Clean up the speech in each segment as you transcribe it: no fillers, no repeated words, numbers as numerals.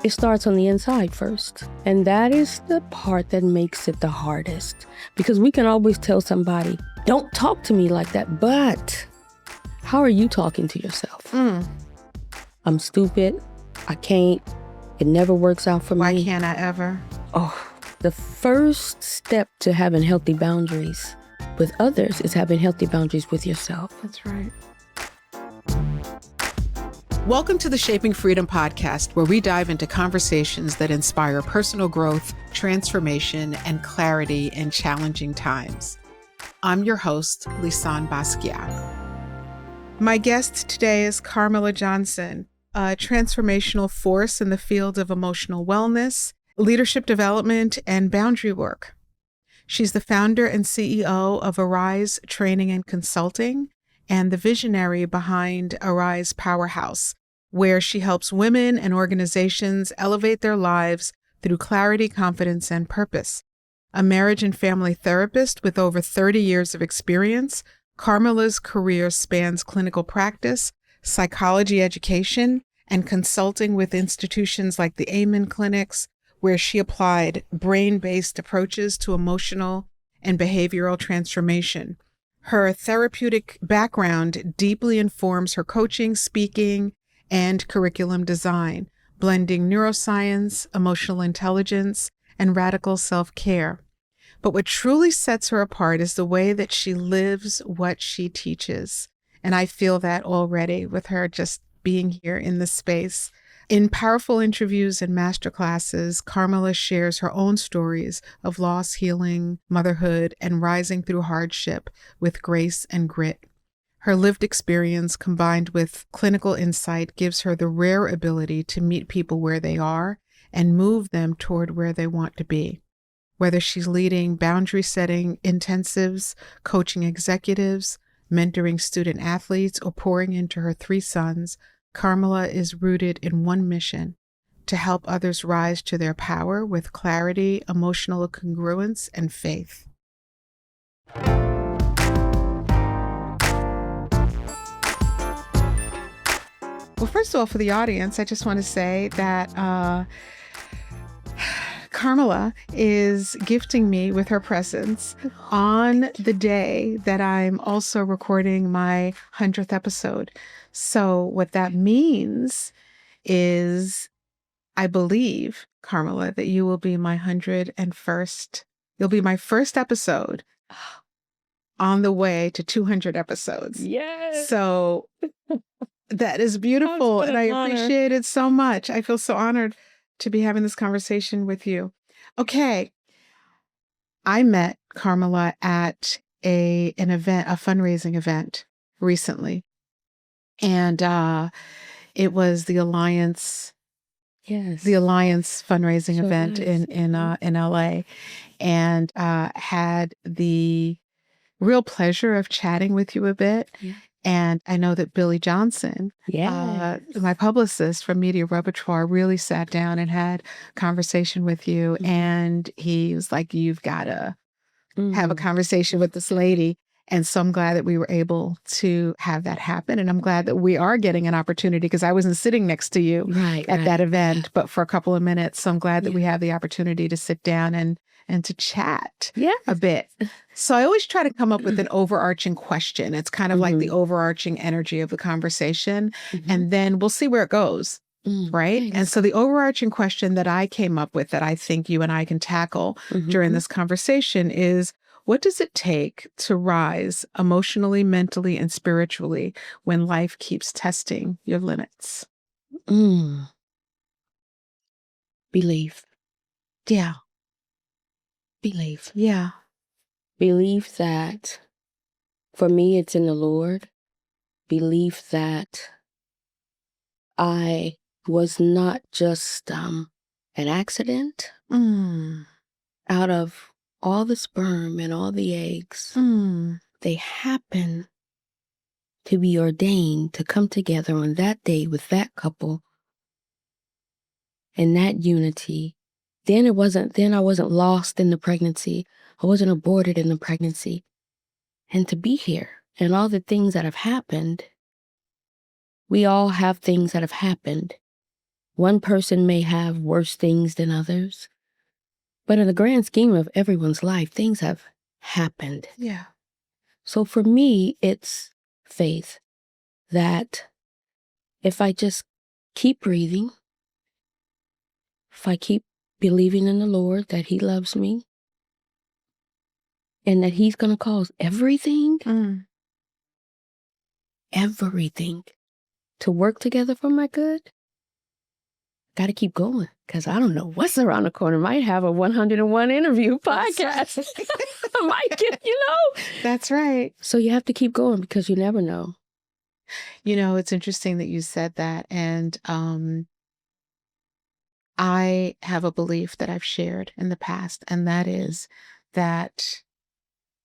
It starts on the inside first. And that is the part that makes it the hardest. Because we can always tell somebody, don't talk to me like that. But how are you talking to yourself? I'm stupid. I can't. It never works out for me. Why can't I ever? Oh, the first step to having healthy boundaries with others is having healthy boundaries with yourself. That's right. Welcome to the Shaping Freedom podcast, where we dive into conversations that inspire personal growth, transformation, and clarity in challenging times. I'm your host, Lisane Basquiat. My guest today is Carmella Johnson, a transformational force in the field of emotional wellness, leadership development, and boundary work. She's the founder and CEO of Arise Training and Consulting, and the visionary behind Arise Powerhouse, where she helps women and organizations elevate their lives through clarity, confidence, and purpose. A marriage and family therapist with over 30 years of experience, Carmella's career spans clinical practice, psychology education, and consulting with institutions like the Amen Clinics, where she applied brain-based approaches to emotional and behavioral transformation. Her therapeutic background deeply informs her coaching, speaking, and curriculum design, blending neuroscience, emotional intelligence, and radical self-care. But what truly sets her apart is the way that she lives what she teaches. And I feel that already with her just being here in this space. In powerful interviews and masterclasses, Carmella shares her own stories of loss, healing, motherhood, and rising through hardship with grace and grit. Her lived experience combined with clinical insight gives her the rare ability to meet people where they are and move them toward where they want to be. Whether she's leading boundary-setting intensives, coaching executives, mentoring student athletes, or pouring into her 3 sons, Carmella is rooted in one mission: to help others rise to their power with clarity, emotional congruence, and faith. Well, first of all, for the audience, I just want to say that Carmella is gifting me with her presence on the day that I'm also recording my 100th episode. So what that means is, I believe, Carmella, that you will be my 101st. You'll be my first episode on the way to 200 episodes. Yes. So that is beautiful, and I appreciate it so much. I feel so honored to be having this conversation with you. Okay. I met Carmella at an event, a fundraising event recently. And it was the Alliance fundraising event in LA, and had the real pleasure of chatting with you a bit. Yeah. And I know that Billy Johnson, my publicist from Media Repertoire, really sat down and had conversation with you. Mm-hmm. And he was like, you've got to have a conversation with this lady. And so I'm glad that we were able to have that happen. And I'm glad that we are getting an opportunity, because I wasn't sitting next to you at that event, but for a couple of minutes. So I'm glad that we have the opportunity to sit down and to chat a bit. So I always try to come up with an overarching question. It's kind of like the overarching energy of the conversation. And then we'll see where it goes. Right. Thanks. And so the overarching question that I came up with that I think you and I can tackle during this conversation is, what does it take to rise emotionally, mentally, and spiritually when life keeps testing your limits? Belief. Yeah. Belief. Yeah. Belief that, for me, it's in the Lord. Belief that I was not just an accident. Out of all the sperm and all the eggs, they happen to be ordained to come together on that day with that couple and that unity. Then I wasn't lost in the pregnancy. I wasn't aborted in the pregnancy. And to be here and all the things that have happened, we all have things that have happened One person may have worse things than others, but in the grand scheme of everyone's life, things have happened. Yeah. So for me, it's faith that if I just keep breathing, if I keep believing in the Lord that He loves me and that He's going to cause everything to work together for my good, got to keep going because I don't know what's around the corner. Might have a 101 interview podcast. I might get, That's right. So you have to keep going because you never know. It's interesting that you said that. And I have a belief that I've shared in the past, and that is that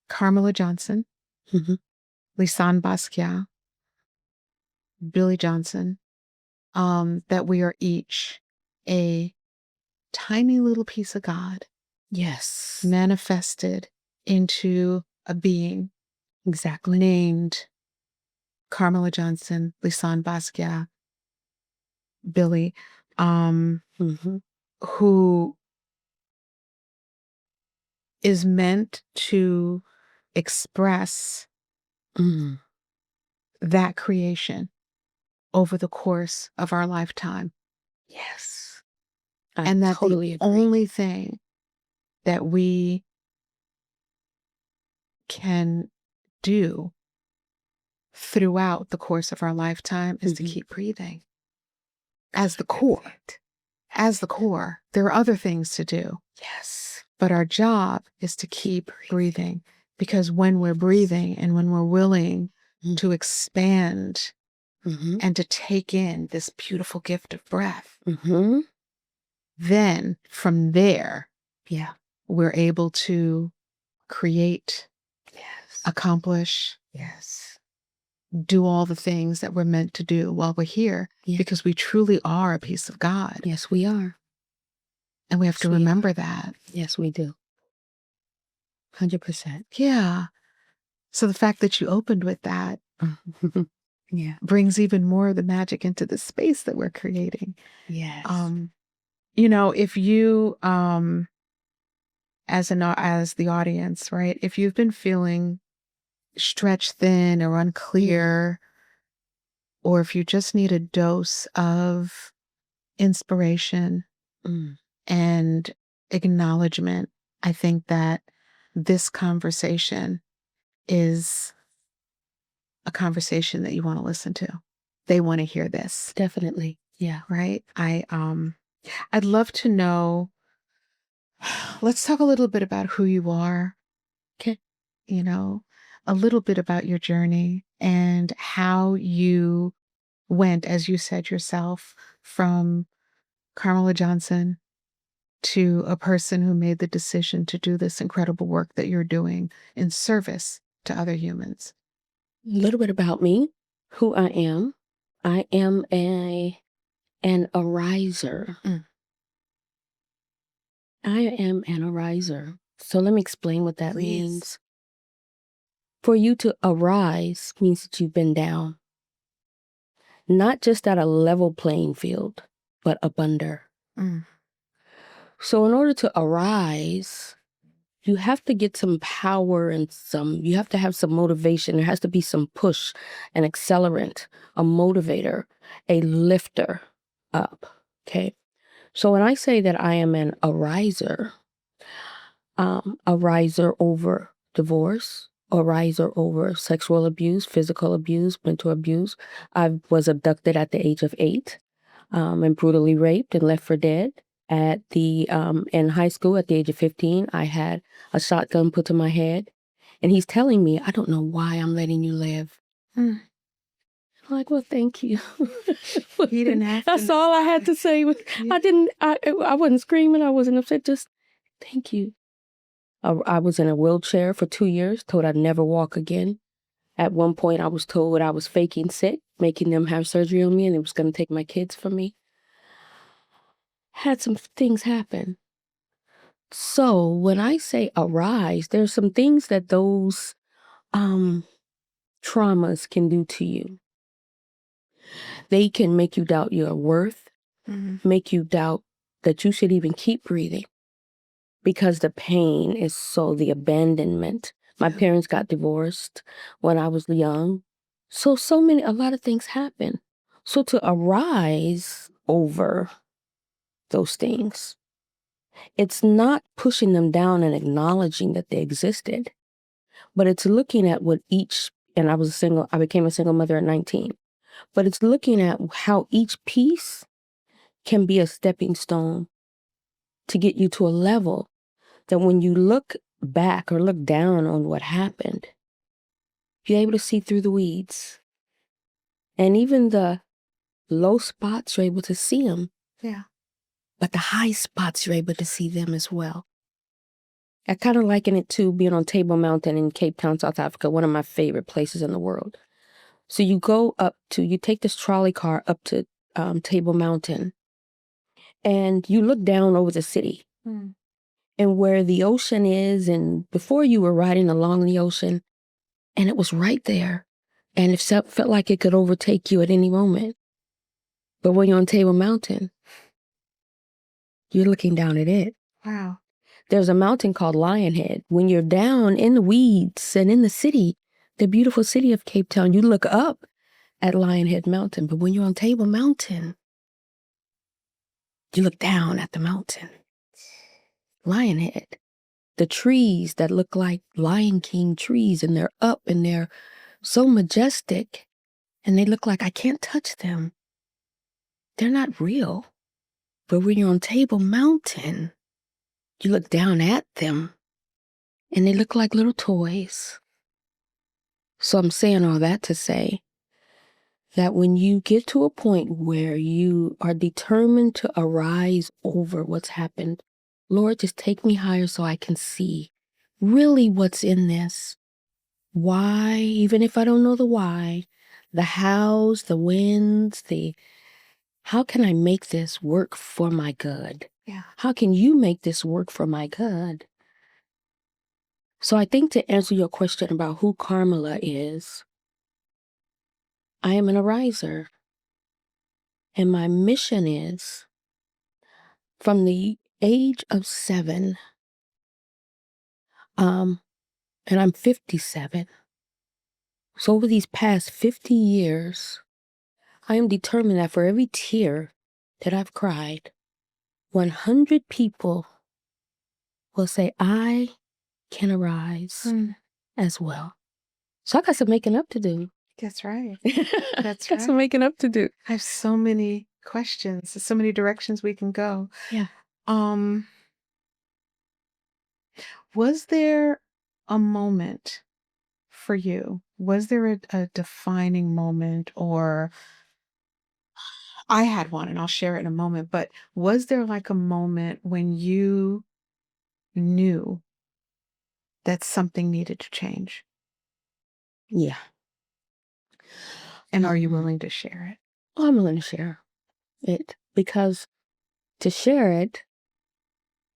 Carmella Johnson, Lisane Basquiat, Billy Johnson, that we are each a tiny little piece of God. Yes. Manifested into a being. Exactly. Named Carmella Johnson, Lisane Basquiat, Billy, who is meant to express that creation over the course of our lifetime. Yes. And that totally the agree. only thing that we can do throughout the course of our lifetime is to keep breathing. As the core. There are other things to do. Yes. But our job is to keep breathing, because when we're breathing and when we're willing to expand and to take in this beautiful gift of breath, then from there, we're able to create, accomplish, do all the things that we're meant to do while we're here, because we truly are a piece of God. Yes, we are. And we have to remember that. Yes, we do. 100%. Yeah. So the fact that you opened with that brings even more of the magic into the space that we're creating. Yes. If you, as the audience, right, if you've been feeling stretched thin or unclear, or if you just need a dose of inspiration and acknowledgement, I think that this conversation is a conversation that you want to listen to. They want to hear this. Definitely. Yeah. Right? I'd love to know, let's talk a little bit about who you are. Okay. A little bit about your journey and how you went, as you said yourself, from Carmella Johnson to a person who made the decision to do this incredible work that you're doing in service to other humans. A little bit about me, who I am. I am an ariser. I am an ariser. So let me explain what that means. For you to arise means that you've been down. Not just at a level playing field, but up under. So in order to arise, you have to get some power and you have to have some motivation. There has to be some push, an accelerant, a motivator, a lifter up. Okay. So when I say that I am an ariser over divorce, a riser over sexual abuse, physical abuse, mental abuse. I was abducted at the age of 8 and brutally raped and left for dead. In high school at the age of 15, I had a shotgun put to my head. And he's telling me, I don't know why I'm letting you live. I'm like, well, thank you. He didn't have That's all I had to say. I wasn't screaming. I wasn't upset. Just thank you. I was in a wheelchair for 2 years, told I'd never walk again. At one point, I was told I was faking sick, making them have surgery on me, and it was going to take my kids from me. Had some things happen. So when I say arise, there's some things that those traumas can do to you. They can make you doubt your worth. make you doubt that you should even keep breathing because the pain is the abandonment. My parents got divorced when I was young. So a lot of things happen. So to arise over those things, it's not pushing them down and acknowledging that they existed, but it's looking at and I became a single mother at 19, but it's looking at how each piece can be a stepping stone to get you to a level that when you look back or look down on what happened, you're able to see through the weeds. And even the low spots, you're able to see them. Yeah. But the high spots, you're able to see them as well. I kind of liken it to being on Table Mountain in Cape Town, South Africa, one of my favorite places in the world. So you take this trolley car up to Table Mountain, and you look down over the city. And where the ocean is, and before you were riding along the ocean, and it was right there, and it felt like it could overtake you at any moment. But when you're on Table Mountain, you're looking down at it. Wow. There's a mountain called Lionhead. When you're down in the weeds and in the city, the beautiful city of Cape Town, you look up at Lionhead Mountain. But when you're on Table Mountain, you look down at the mountain. Lionhead. The trees that look like Lion King trees, and they're up and they're so majestic, and they look like I can't touch them. They're not real. But when you're on Table Mountain, you look down at them, and they look like little toys. So I'm saying all that to say that when you get to a point where you are determined to arise over what's happened, Lord, just take me higher so I can see really what's in this. Why, even if I don't know the why, the hows, the whens, how can I make this work for my good? Yeah. How can you make this work for my good? So I think to answer your question about who Carmella is, I am an ariser. And my mission is, from the age of 7, and I'm 57. So over these past 50 years, I am determined that for every tear that I've cried, 100 people will say, I can arise as well. So I got some making up to do. That's right. That's got some making up to do. I have so many questions, so many directions we can go. Yeah. Was there a moment for you? Was there a defining moment, or I had one and I'll share it in a moment, but was there like a moment when you knew that something needed to change? Yeah. And are you willing to share it? Oh, I'm willing to share it because to share it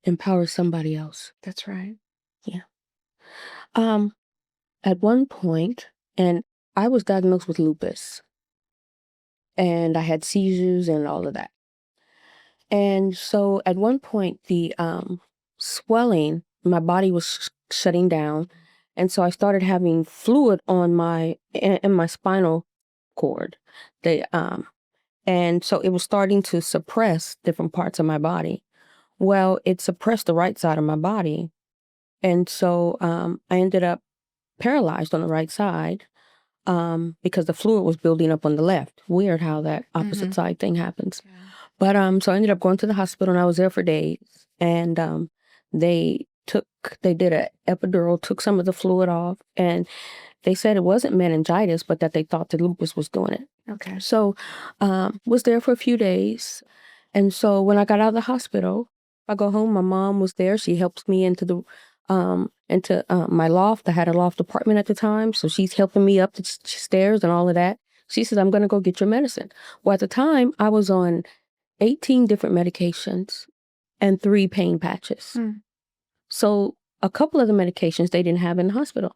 empowers somebody else. That's right. Yeah. At one point, and I was diagnosed with lupus, and I had seizures and all of that. And so at one point, the swelling, my body was shutting down, and so I started having fluid in my spinal cord. And so it was starting to suppress different parts of my body. Well, it suppressed the right side of my body, and so I ended up paralyzed on the right side because the fluid was building up on the left. Weird how that opposite side thing happens. Yeah. But so I ended up going to the hospital, and I was there for days. And they did an epidural, took some of the fluid off, and they said it wasn't meningitis, but that they thought the lupus was doing it. Okay. So was there for a few days. And so when I got out of the hospital, I go home, my mom was there. She helps me into my loft. I had a loft apartment at the time, so she's helping me up the stairs and all of that. She said, I'm going to go get your medicine. Well, at the time, I was on 18 different medications and 3 pain patches. So a couple of the medications they didn't have in the hospital.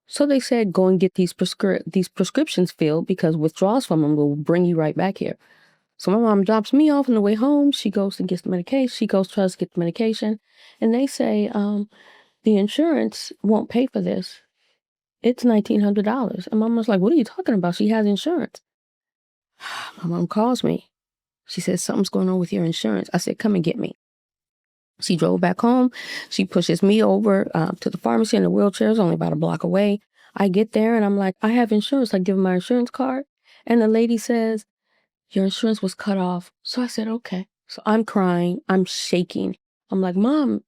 So they said, go and get these prescriptions filled because withdrawals from them will bring you right back here. So my mom drops me off on the way home. She goes and gets the medication. She goes, tries to get the medication. And they say, the insurance won't pay for this. It's $1,900. And Mama's like, what are you talking about? She has insurance. My mom calls me. She says, something's going on with your insurance. I said, come and get me. She drove back home. She pushes me over to the pharmacy in the wheelchair. It's only about a block away. I get there and I'm like, I have insurance. I give her my insurance card. And the lady says, your insurance was cut off. So I said, okay. So I'm crying. I'm shaking. I'm like, Mom,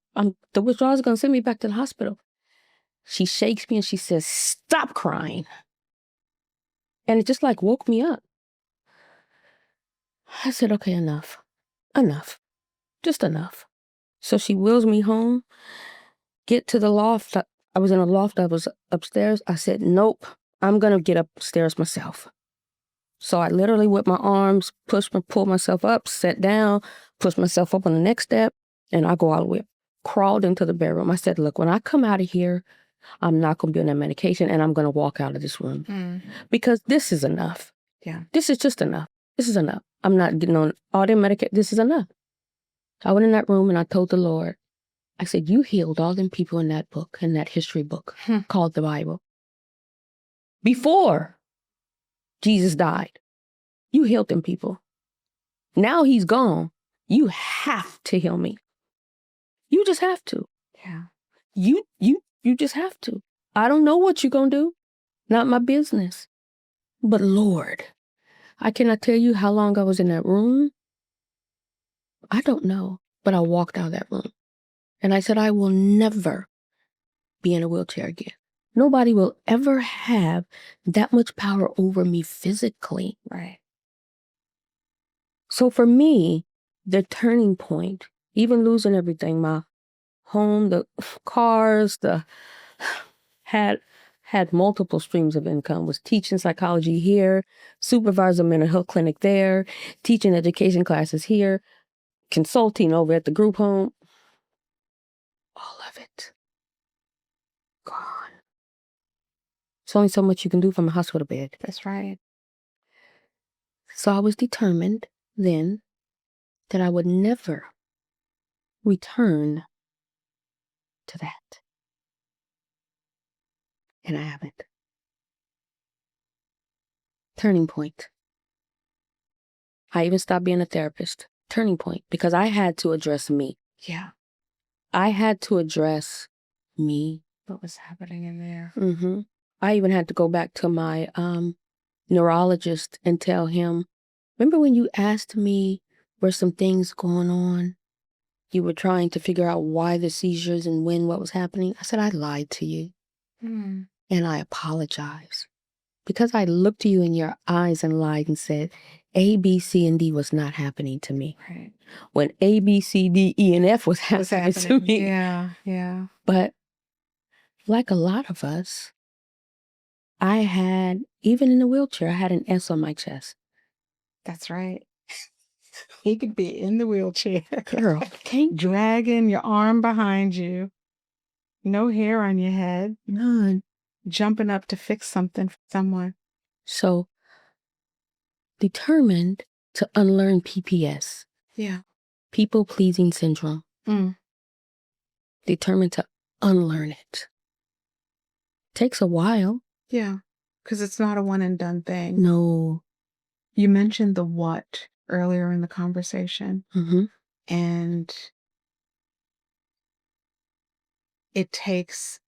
the withdrawal's going to send me back to the hospital. She shakes me and she says, stop crying. And it just like woke me up. I said, okay, enough. Enough. Just enough. So she wheels me home, get to the loft. I was in a loft. I was upstairs. I said, nope, I'm going to get upstairs myself. So I literally with my arms, pull myself up, sat down, push myself up on the next step, and I go all the way up. Crawled into the bedroom. I said, look, when I come out of here, I'm not going to be on that medication and I'm going to walk out of this room because this is enough. Yeah. This is just enough. This is enough. I'm not getting on all their medication. This is enough. I went in that room and I told the Lord, I said, you healed all them people in that book, in that history book called the Bible. Before Jesus died, you healed them people. Now he's gone. You have to heal me. You just have to. Yeah. You just have to. I don't know what you're going to do. Not my business. But Lord, I cannot tell you how long I was in that room. I don't know. But I walked out of that room. And I said, I will never be in a wheelchair again. Nobody will ever have that much power over me physically. Right. So for me, the turning point, even losing everything, my home, the cars, had multiple streams of income, was teaching psychology here, supervisor mental health clinic there, teaching education classes here, consulting over at the group home. All of it gone. There's only so much you can do from a hospital bed. That's right. So I was determined then that I would never return to that. And I haven't. Turning point. I even stopped being a therapist. Turning point. Because I had to address me. Yeah. I had to address me. What was happening in there? Mm-hmm. I even had to go back to my neurologist and tell him, remember when you asked me were some things going on? You were trying to figure out why the seizures and when what was happening. I said, I lied to you. And I apologize. Because I looked you in your eyes and lied and said, A, B, C, and D was not happening to me. Right. When A, B, C, D, E, and F was happening to me. Yeah, yeah. But like a lot of us, I had, even in the wheelchair, I had an S on my chest. That's right. He could be in the wheelchair. Girl, dragging your arm behind you. No hair on your head. None. Jumping up to fix something for someone. So, determined to unlearn PPS. Yeah. People-pleasing syndrome. Determined to unlearn it. Takes a while. Yeah. Because it's not a one and done thing. No. You mentioned the what earlier in the conversation. And it takes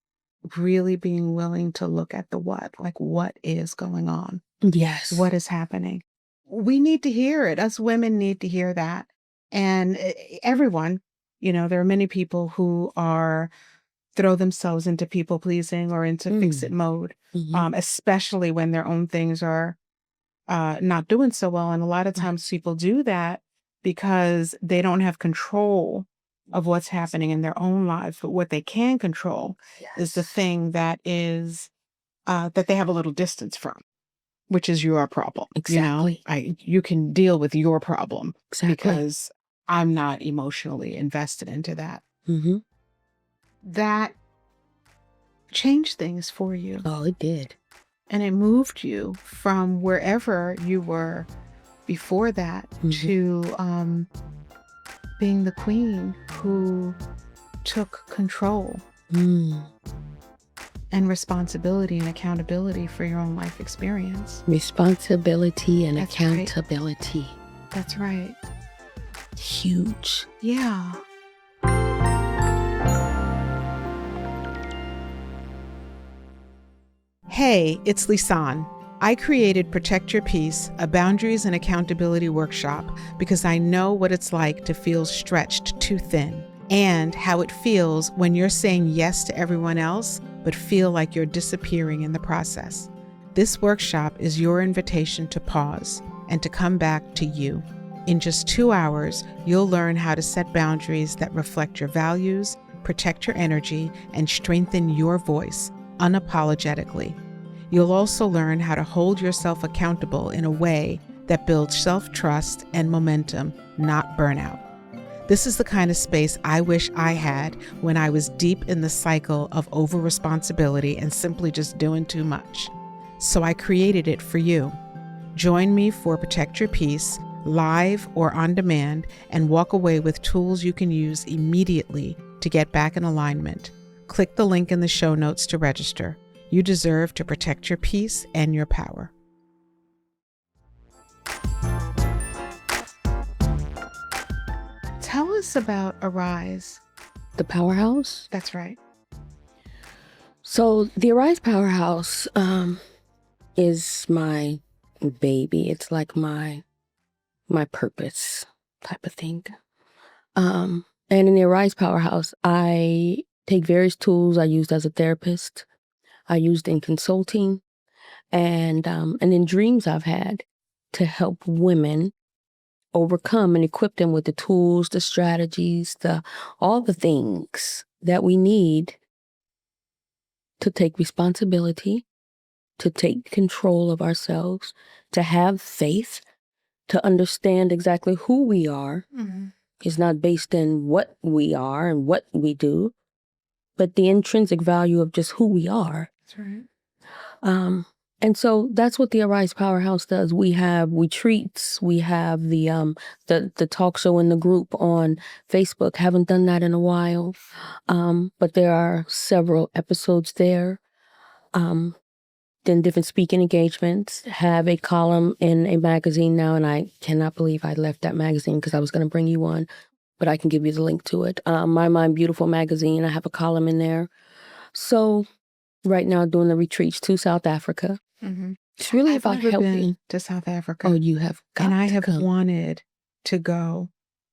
really being willing to look at the what, like what is going on? Yes. What is happening? We need to hear it. Us women need to hear that. And everyone, there are many people who throw themselves into people pleasing or into fix it mode, especially when their own things are not doing so well. And a lot of times people do that because they don't have control of what's happening in their own lives. But what they can control is the thing that is that they have a little distance from, which is your problem. Exactly. You can deal with your problem because I'm not emotionally invested into that. That changed things for you. Oh, it did. And it moved you from wherever you were before that to being the queen who took control and responsibility and accountability for your own life experience. Responsibility and That's accountability. Right. That's right. Huge. Yeah. Hey, it's Lisane. I created Protect Your Peace, a boundaries and accountability workshop, because I know what it's like to feel stretched too thin and how it feels when you're saying yes to everyone else, but feel like you're disappearing in the process. This workshop is your invitation to pause and to come back to you. In just 2 hours, you'll learn how to set boundaries that reflect your values, protect your energy, and strengthen your voice unapologetically. You'll also learn how to hold yourself accountable in a way that builds self-trust and momentum, not burnout. This is the kind of space I wish I had when I was deep in the cycle of over-responsibility and simply just doing too much. So I created it for you. Join me for Protect Your Peace, live or on demand, and walk away with tools you can use immediately to get back in alignment. Click the link in the show notes to register. You deserve to protect your peace and your power. Tell us about Arise. The Powerhouse? That's right. So the Arise Powerhouse is my baby. It's like my purpose type of thing. And in the Arise Powerhouse, I take various tools I used as a therapist, I used in consulting, and in dreams I've had to help women overcome and equip them with the tools, the strategies, all the things that we need to take responsibility, to take control of ourselves, to have faith, to understand exactly who we are. Is not based in what we are and what we do, but the intrinsic value of just who we are. That's right. And so that's what the Arise Powerhouse does. We have retreats. We have the talk show in the group on Facebook. Haven't done that in a while, but there are several episodes there. Then different speaking engagements. Have a column in a magazine now, and I cannot believe I left that magazine because I was going to bring you one, but I can give you the link to it. My Mind Beautiful magazine. I have a column in there. So right now doing the retreats to South Africa. It's really about I've never helping. been to South Africa. Oh, you have got and I to have come. wanted to go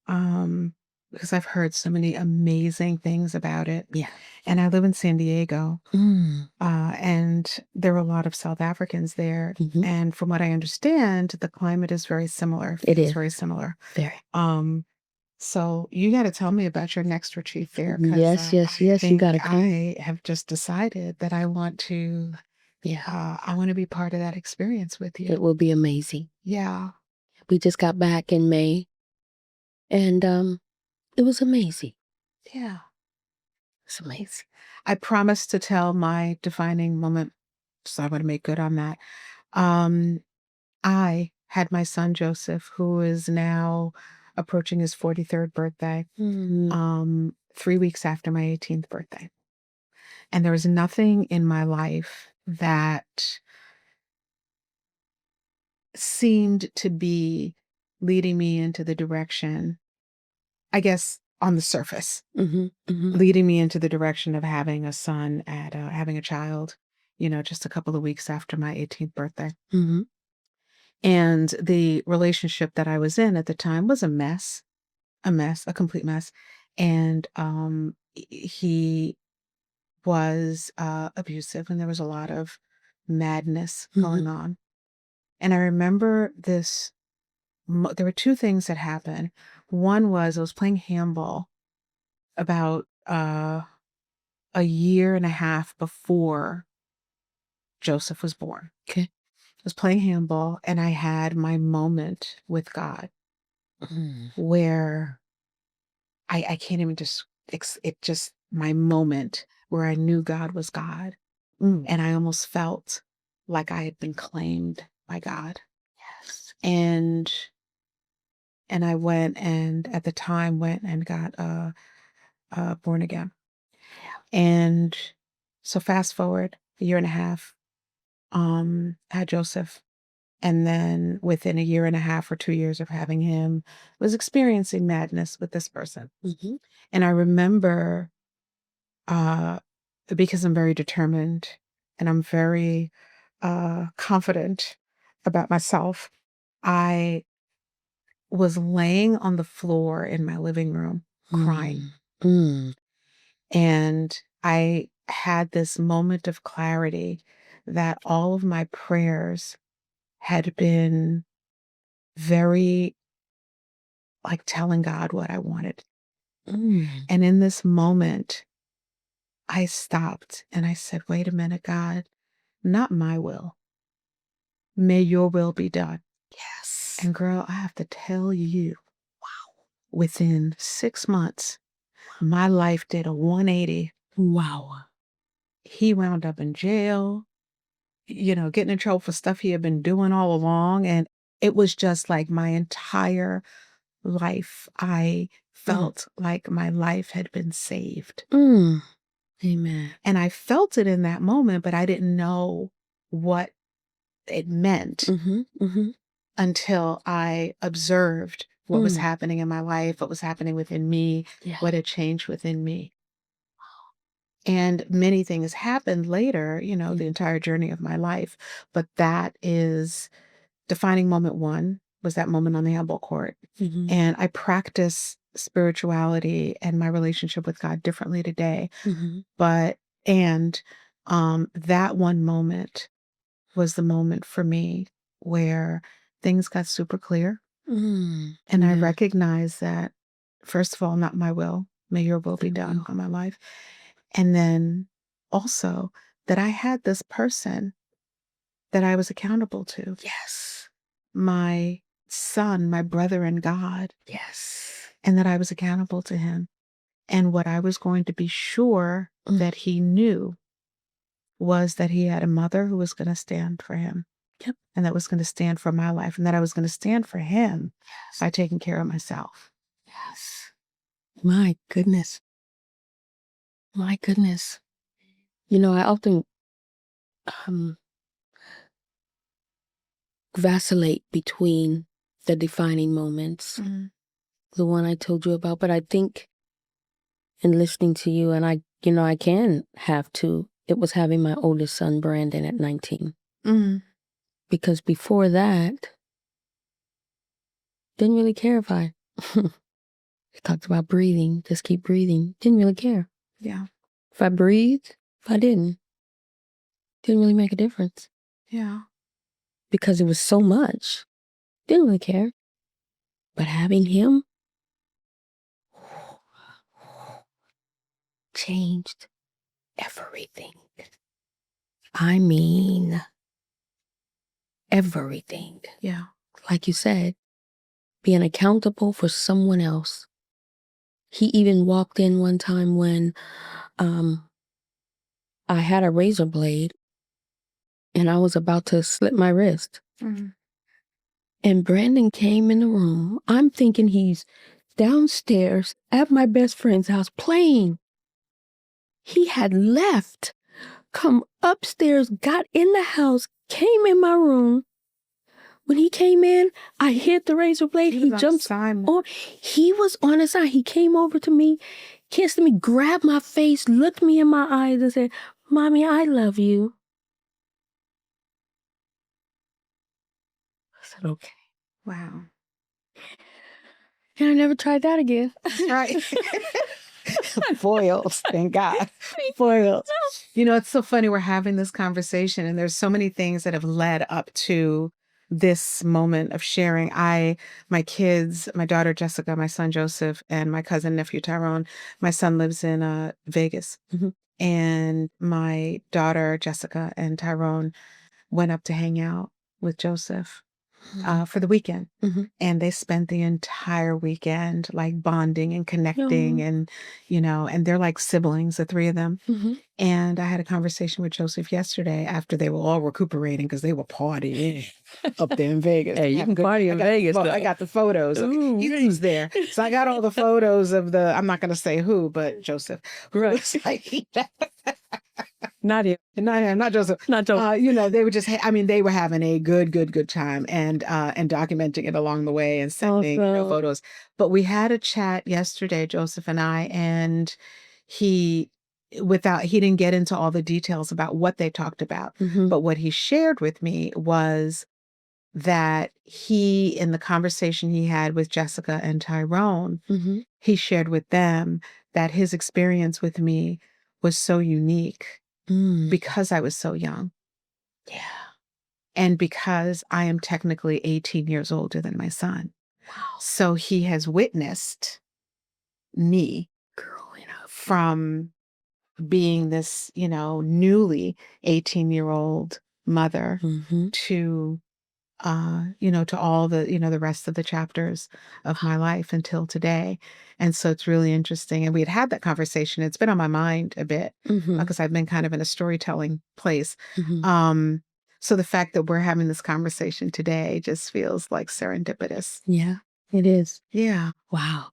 because I've heard so many amazing things about it. Yeah. And I live in San Diego, and there are a lot of South Africans there. And from what I understand, the climate is very similar. It is very similar. Very. So you got to tell me about your next retreat there. Yes. You got to come. I have just decided that I want to. Yeah. I want to be part of that experience with you. It will be amazing. Yeah. We just got back in May, and it was amazing. Yeah. It's amazing. I promised to tell my defining moment, so I want to make good on that. I had my son Joseph, who is now approaching his 43rd birthday, 3 weeks after my 18th birthday. And there was nothing in my life that seemed to be leading me into the direction, I guess, on the surface, leading me into the direction of having a son having a child, just a couple of weeks after my 18th birthday. And the relationship that I was in at the time was a complete mess. And he was abusive, and there was a lot of madness going on. And I remember this, there were two things that happened. One was I was playing handball about a year and a half before Joseph was born. Okay. I was playing handball, and I had my moment with God where I can't even my moment where I knew God was God. And I almost felt like I had been claimed by God. Yes. And I went and at the time went and got born again. And so fast forward a year and a half, had Joseph. And then within a year and a half or 2 years of having him, was experiencing madness with this person. Mm-hmm. And I remember, because I'm very determined and I'm very confident about myself, I was laying on the floor in my living room crying. Mm. And I had this moment of clarity that all of my prayers had been very like telling God what I wanted. Mm. And in this moment, I stopped and I said, wait a minute, God, not my will. May your will be done. Yes. And girl, I have to tell you, wow, within 6 months, my life did a 180. Wow. He wound up in jail, getting in trouble for stuff he had been doing all along. And it was just like my entire life. I felt like my life had been saved. Mm. Amen. And I felt it in that moment, but I didn't know what it meant Mm-hmm. Mm-hmm. until I observed what was happening in my life, what was happening within me, what had changed within me. And many things happened later, the entire journey of my life. But that is defining moment one, was that moment on the handball court. Mm-hmm. And I practice spirituality and my relationship with God differently today. Mm-hmm. That one moment was the moment for me where things got super clear. And I recognized that, first of all, not my will, may your will be done on my life. And then also that I had this person that I was accountable to. Yes. My son, my brother in God. Yes. And that I was accountable to him. And what I was going to be sure that he knew was that he had a mother who was going to stand for him. Yep. And that was going to stand for my life. And that I was going to stand for him by taking care of myself. Yes. My goodness. My goodness. I often vacillate between the defining moments, the one I told you about, but I think in listening to you, and I can have two, it was having my oldest son, Brandon, at 19. Because before that, didn't really care if I talked about breathing, just keep breathing. Didn't really care. Yeah. If I breathed, if I didn't really make a difference. Yeah. Because it was so much. Didn't really care. But having him changed everything. I mean, everything. Yeah. Like you said, being accountable for someone else. He even walked in one time when I had a razor blade and I was about to slit my wrist. And Brandon came in the room. I'm thinking he's downstairs at my best friend's house playing. He had left, come upstairs, got in the house, came in my room. When he came in, I hit the razor blade. He jumped on. He was on his side. He came over to me, kissed me, grabbed my face, looked me in my eyes and said, "Mommy, I love you." I said, "Okay." Wow. And I never tried that again. Right. Foils, thank God. Foils. It's so funny. We're having this conversation and there's so many things that have led up to this moment of sharing. My kids, my daughter Jessica, my son Joseph, and my cousin nephew Tyrone. My son lives in Vegas. And my daughter Jessica and Tyrone went up to hang out with Joseph for the weekend. And they spent the entire weekend like bonding and connecting and, and they're like siblings, the three of them. And I had a conversation with Joseph yesterday after they were all recuperating because they were partying up there in Vegas. Hey, you can party in Vegas, though. I got the photos. Ooh. He was there. So I got all the photos of I'm not going to say who, but Joseph. Right. Was like, Not him. Not him, not Joseph. Not Joseph. They were just, they were having a good time and documenting it along the way and sending photos. But we had a chat yesterday, Joseph and I, and he didn't get into all the details about what they talked about. Mm-hmm. But what he shared with me was that in the conversation he had with Jessica and Tyrone, mm-hmm. he shared with them that his experience with me was so unique because I was so young. Yeah. And because I am technically 18 years older than my son. Wow. So he has witnessed me growing up from being this, newly 18-year-old mother mm-hmm. to, to all the, the rest of the chapters of my life until today. And so it's really interesting. And we had that conversation. It's been on my mind a bit because I've been kind of in a storytelling place. Mm-hmm. So the fact that we're having this conversation today just feels like serendipitous. Yeah, it is. Yeah. Wow.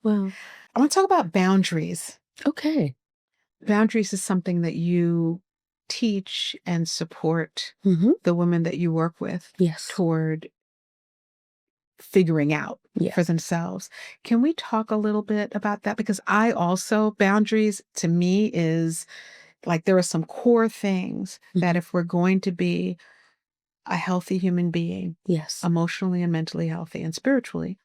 Wow. I want to talk about boundaries. Okay. Boundaries is something that you teach and support the women that you work with toward figuring out for themselves. Can we talk a little bit about that? Because boundaries to me is like there are some core things that if we're going to be a healthy human being, emotionally and mentally healthy and spiritually,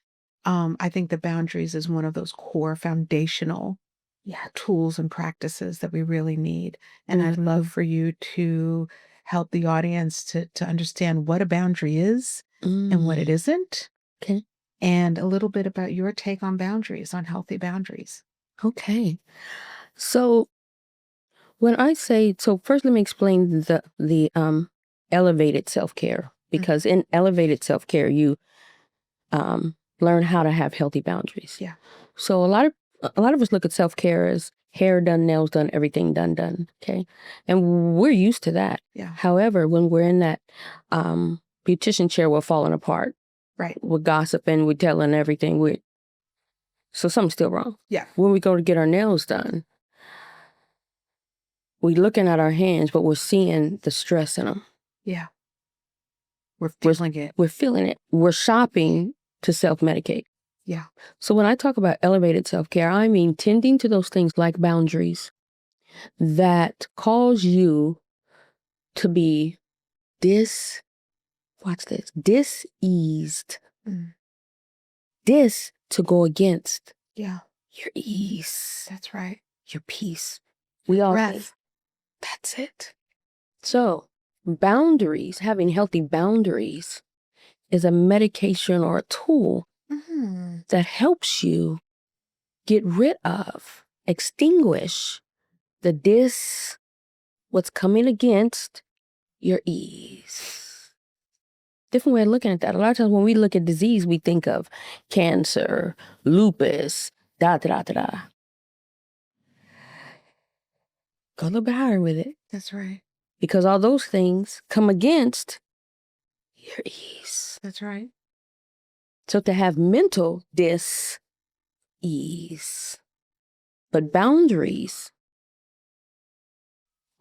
I think the boundaries is one of those core foundational tools and practices that we really need. And I'd love for you to help the audience to understand what a boundary is and what it isn't. Okay. And a little bit about your take on boundaries, on healthy boundaries. Okay. So when I say, first let me explain the elevated self-care, because in elevated self-care, you learn how to have healthy boundaries. Yeah. So a lot of us look at self-care as hair done, nails done, everything done. Okay. And we're used to that. Yeah. However, when we're in that beautician chair, we're falling apart. Right. We're gossiping, we're telling everything. So something's still wrong. Yeah. When we go to get our nails done, we're looking at our hands, but we're seeing the stress in them. Yeah. We're feeling it. We're feeling it. We're shopping to self-medicate. Yeah. So when I talk about elevated self-care, I mean tending to those things like boundaries that cause you to be diseased. Dis to go against your ease. That's right. Your peace. We all breath. That's it. So boundaries, having healthy boundaries is a medication or a tool that helps you get rid of, extinguish what's coming against your ease. Different way of looking at that. A lot of times when we look at disease, we think of cancer, lupus, Go a little bit higher with it. That's right. Because all those things come against your ease. That's right. So to have mental dis-ease. But boundaries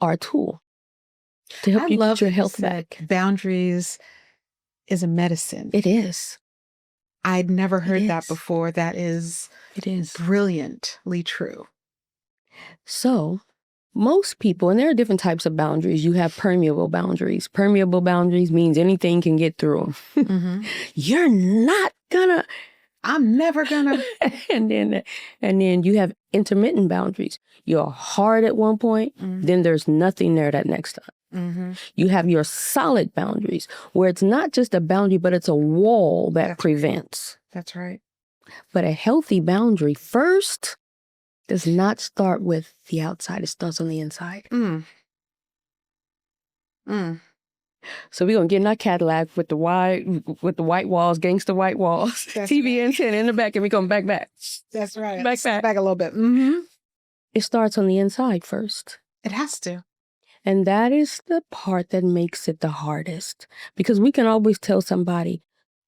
are a tool to help you get your health back. Boundaries is a medicine. It is. I'd never heard that before. It is brilliantly true. So most people, and there are different types of boundaries. You have permeable boundaries. Permeable boundaries means anything can get through them. You're not gonna. I'm never gonna. and then you have intermittent boundaries. You're hard at one point, then there's nothing there that next time. You have your solid boundaries, where it's not just a boundary, but it's a wall that prevents. That's right. But a healthy boundary first does not start with the outside. It starts on the inside. So we're going to get in our Cadillac with the white walls, gangster white walls, TV antenna in the back, and we're going back. That's right. Back. Back a little bit. it starts on the inside first. It has to. And that is the part that makes it the hardest. Because we can always tell somebody,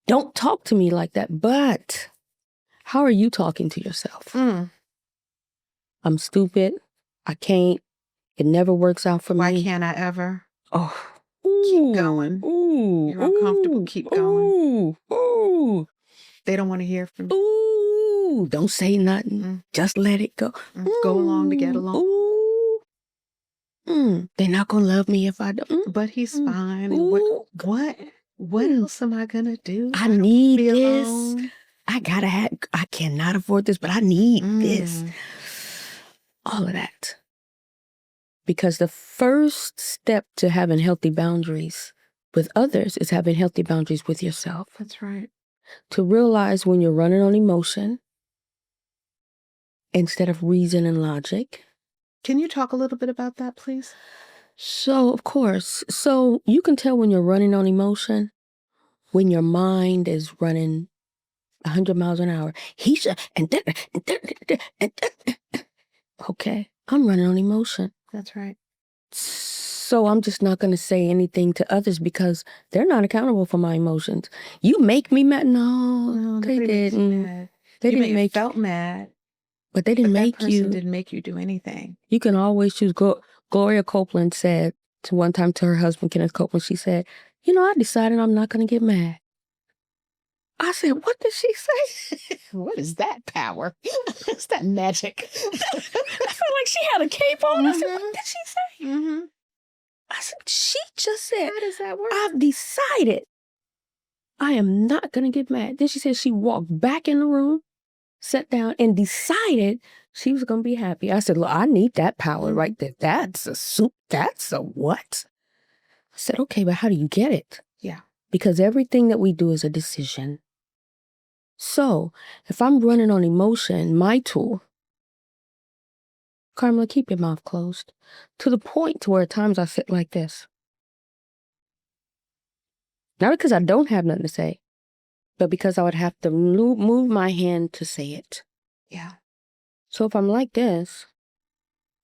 don't talk to me like that. But how are you talking to yourself? I'm stupid. I can't. It never works out for me. Why can't I ever? Oh. Keep going. You're uncomfortable. Keep going. They don't want to hear from you. Don't say nothing. Just let it go. Go along to get along. They're not going to love me if I don't. But he's fine. What else am I going to do? I need this. Alone. I cannot afford this, but I need this. All of that. Because the first step to having healthy boundaries with others is having healthy boundaries with yourself. That's right. To realize when you're running on emotion instead of reason and logic. Can you talk a little bit about that, please? So, of course. So you can tell when you're running on emotion, when your mind is running 100 miles an hour. Okay, I'm running on emotion. That's right. So I'm just not going to say anything to others because they're not accountable for my emotions. You make me mad? No, they didn't. They didn't make you felt mad. But they didn't make you. That person didn't make you do anything. You can always choose. Gloria Copeland said one time to her husband, Kenneth Copeland, she said, I decided I'm not going to get mad. I said, what did she say? What is that power? What's that magic? I felt like she had a cape on. I said, what did she say? I said, she just said, how does that work? I've decided I am not going to get mad. Then she said she walked back in the room, sat down, and decided she was going to be happy. I said, look, I need that power right there. That's a soup. That's a what? I said, okay, but how do you get it? Yeah. Because everything that we do is a decision. So if I'm running on emotion, my tool, Carmella, keep your mouth closed. To the point to where at times I sit like this. Not because I don't have nothing to say, but because I would have to move my hand to say it. Yeah. So if I'm like this,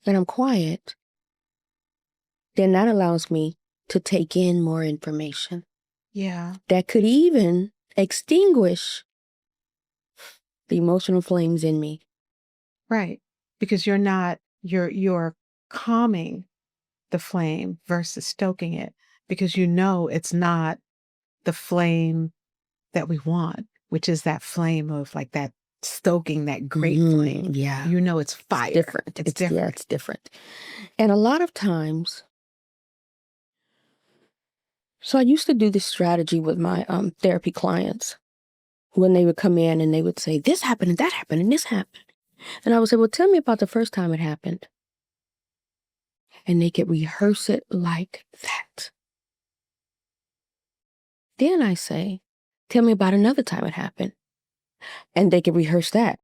and I'm quiet, then that allows me to take in more information. Yeah. That could even extinguish the emotional flames in me. Right. Because you're calming the flame versus stoking it, because it's not the flame that we want, which is that flame of like that stoking, that great flame. Yeah. It's fire. It's different. It's different. Yeah, it's different. And a lot of times, so I used to do this strategy with my therapy clients when they would come in and they would say, this happened and that happened and this happened. And I would say, well, tell me about the first time it happened. And they could rehearse it like that. Then I say, tell me about another time it happened. And they could rehearse that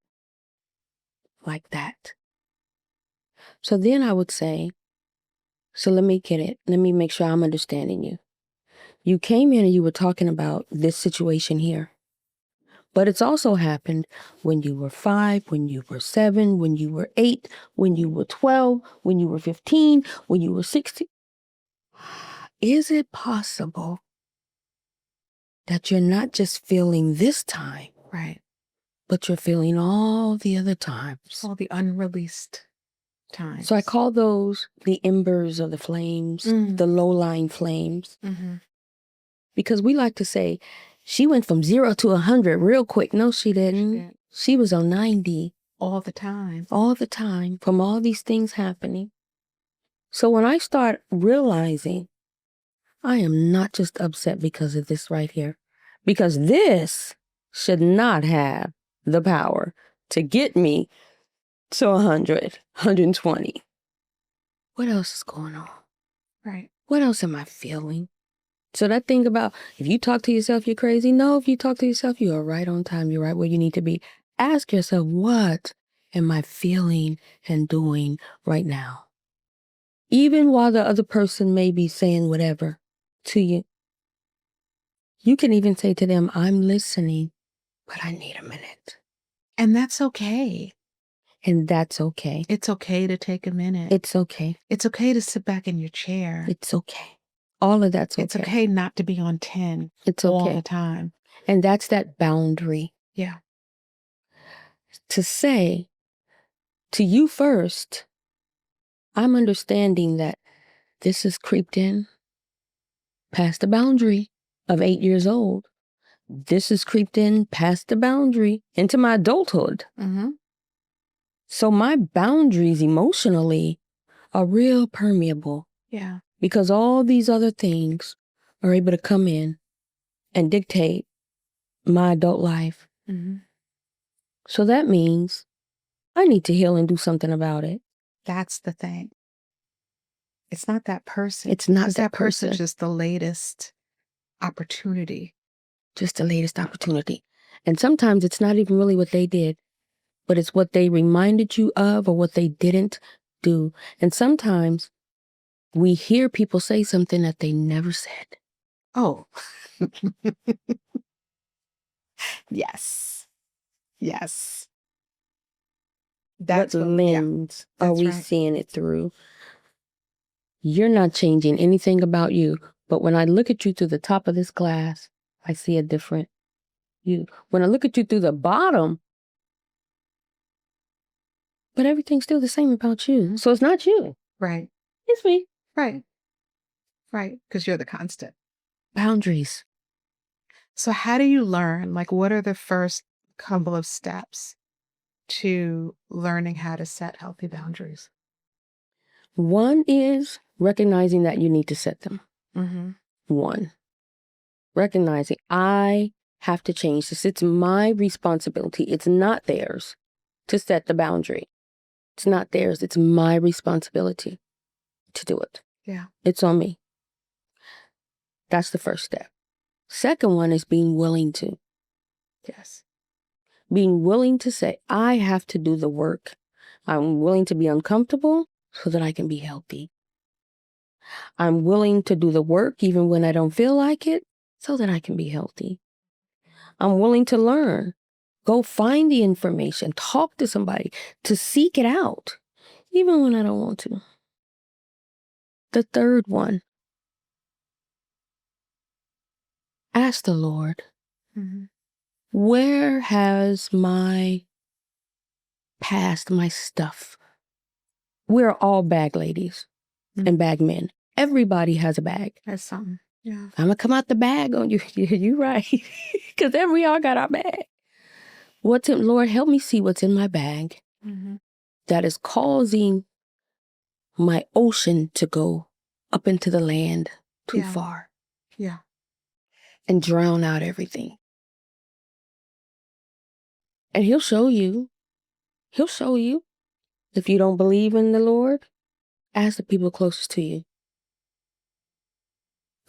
like that. So then I would say, so let me get it. Let me make sure I'm understanding you. You came in and you were talking about this situation here. But it's also happened when you were 5, when you were 7, when you were 8, when you were 12, when you were 15, when you were 16. Is it possible that you're not just feeling this time, right, but you're feeling all the other times? All the unreleased times. So I call those the embers of the flames, the low-lying flames. Because we like to say, she went from 0 to 100 real quick. No, she didn't. She was on 90. All the time. All the time, from all these things happening. So when I start realizing I am not just upset because of this right here, because this should not have the power to get me to 100, 120. What else is going on? Right. What else am I feeling? So that thing about, if you talk to yourself, you're crazy. No, if you talk to yourself, you are right on time. You're right where you need to be. Ask yourself, what am I feeling and doing right now? Even while the other person may be saying whatever to you, you can even say to them, I'm listening, but I need a minute. And that's okay. And that's okay. It's okay to take a minute. It's okay. It's okay to sit back in your chair. It's okay. All of that's okay. It's okay not to be on 10 It's all okay. the time. And that's that boundary. Yeah. To say to you first, I'm understanding that this has creeped in past the boundary of 8 years old. This has creeped in past the boundary into my adulthood. Mm-hmm. So my boundaries emotionally are real permeable. Yeah. Because all these other things are able to come in and dictate my adult life. Mm-hmm. So that means I need to heal and do something about it. That's the thing. It's not that person. It's not because that person's person. just the latest opportunity. Just the latest opportunity. And sometimes it's not even really what they did, but it's what they reminded you of or what they didn't do. And sometimes we hear people say something that they never said. Oh. Yes. Yes. What lens are we seeing it through? You're not changing anything about you, but when I look at you through the top of this glass, I see a different you. When I look at you through the bottom, but everything's still the same about you. So it's not you. Right. It's me. Right. Right. Because you're the constant. Boundaries. So how do you learn? Like, what are the first couple of steps to learning how to set healthy boundaries? One is recognizing that you need to set them. Mm-hmm. One, recognizing I have to change this. It's my responsibility. It's not theirs to set the boundary. It's not theirs. It's my responsibility to do it. Yeah. It's on me. That's the first step. Second one is being willing to. Yes. Being willing to say, I have to do the work. I'm willing to be uncomfortable so that I can be healthy. I'm willing to do the work even when I don't feel like it so that I can be healthy. I'm willing to learn. Go find the information. Talk to somebody. To seek it out even when I don't want to. The third one, ask the Lord, Mm-hmm. where has my past, my stuff? We're all bag ladies and bag men. Everybody has a bag. That's something. Yeah. I'm going to come out the bag on you. You're right. Because then we all got our bag. Lord, help me see what's in my bag that is causing my ocean to go up into the land too far. Yeah. And drown out everything. And he'll show you. He'll show you. If you don't believe in the Lord, ask the people closest to you.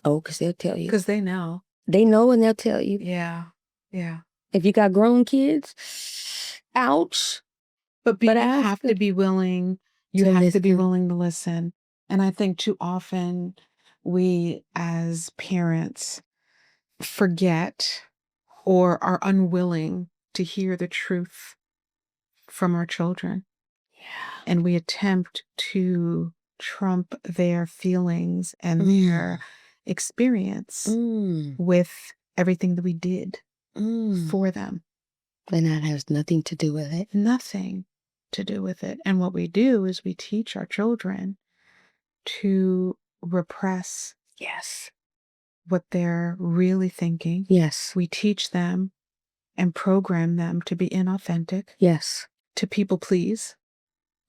Oh, because they'll tell you. Because they know. They know and they'll tell you. Yeah. Yeah. If you got grown kids, ouch. But you have to be willing. You have to be willing to listen. And I think too often we as parents forget or are unwilling to hear the truth from our children. Yeah. And we attempt to trump their feelings and their experience with everything that we did for them. And that has nothing to do with it. Nothing to do with it. And what we do is we teach our children to repress what they're really thinking. Yes. We teach them and program them to be inauthentic. Yes. To people please.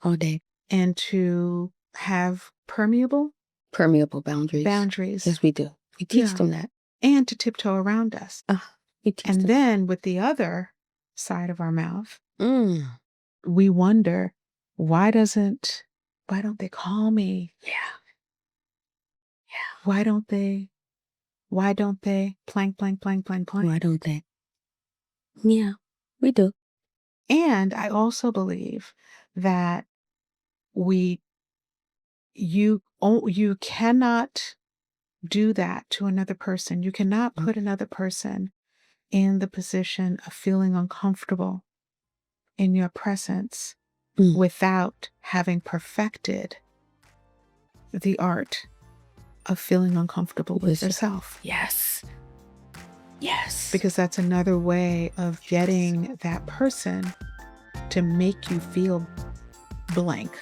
All day. And to have permeable boundaries. Yes, we do. We teach them that. And to tiptoe around us. And then with the other side of our mouth, we wonder, why don't they call me? Yeah. Why don't they plank, plank, plank, plank, plank? Why don't they? Yeah, we do. And I also believe that you cannot do that to another person. You cannot put another person in the position of feeling uncomfortable in your presence without having perfected the art of feeling uncomfortable with yourself. Yes. Yes. Because that's another way of getting that person to make you feel blank,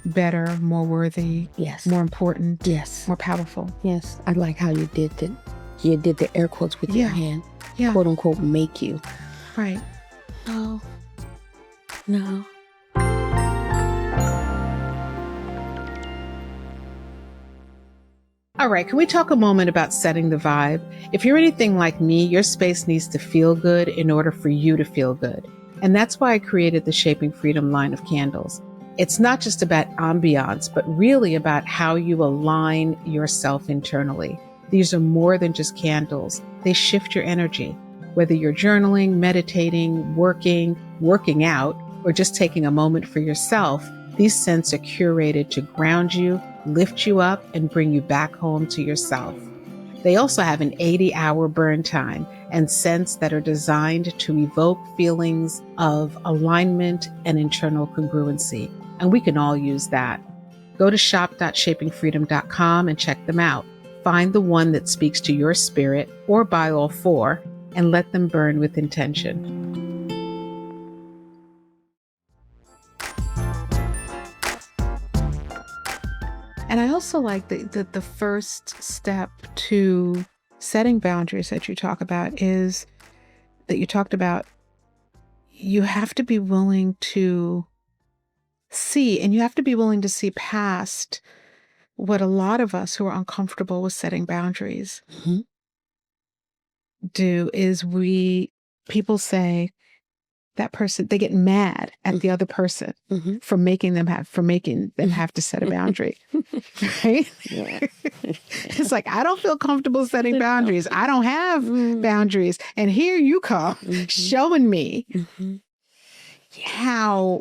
better, more worthy, yes, more important, yes, more powerful. Yes. I like how you did that. You did the air quotes with your hand. Yeah. Quote unquote, make you. Right. No. No. All right, can we talk a moment about setting the vibe? If you're anything like me, your space needs to feel good in order for you to feel good. And that's why I created the Shaping Freedom line of candles. It's not just about ambiance, but really about how you align yourself internally. These are more than just candles. They shift your energy. Whether you're journaling, meditating, working out, or just taking a moment for yourself, these scents are curated to ground you, lift you up, and bring you back home to yourself. They also have an 80-hour burn time and scents that are designed to evoke feelings of alignment and internal congruency. And we can all use that. Go to shop.shapingfreedom.com and check them out. Find the one that speaks to your spirit, or buy all 4, and let them burn with intention. And I also like the first step to setting boundaries that you talk about is that you talked about you have to be willing to see, and you have to be willing to see past what a lot of us who are uncomfortable with setting boundaries do is people say that person, they get mad at the other person for making them have to set a boundary. Right? Yeah. It's like, I don't feel comfortable setting boundaries. I don't have boundaries. And here you come showing me how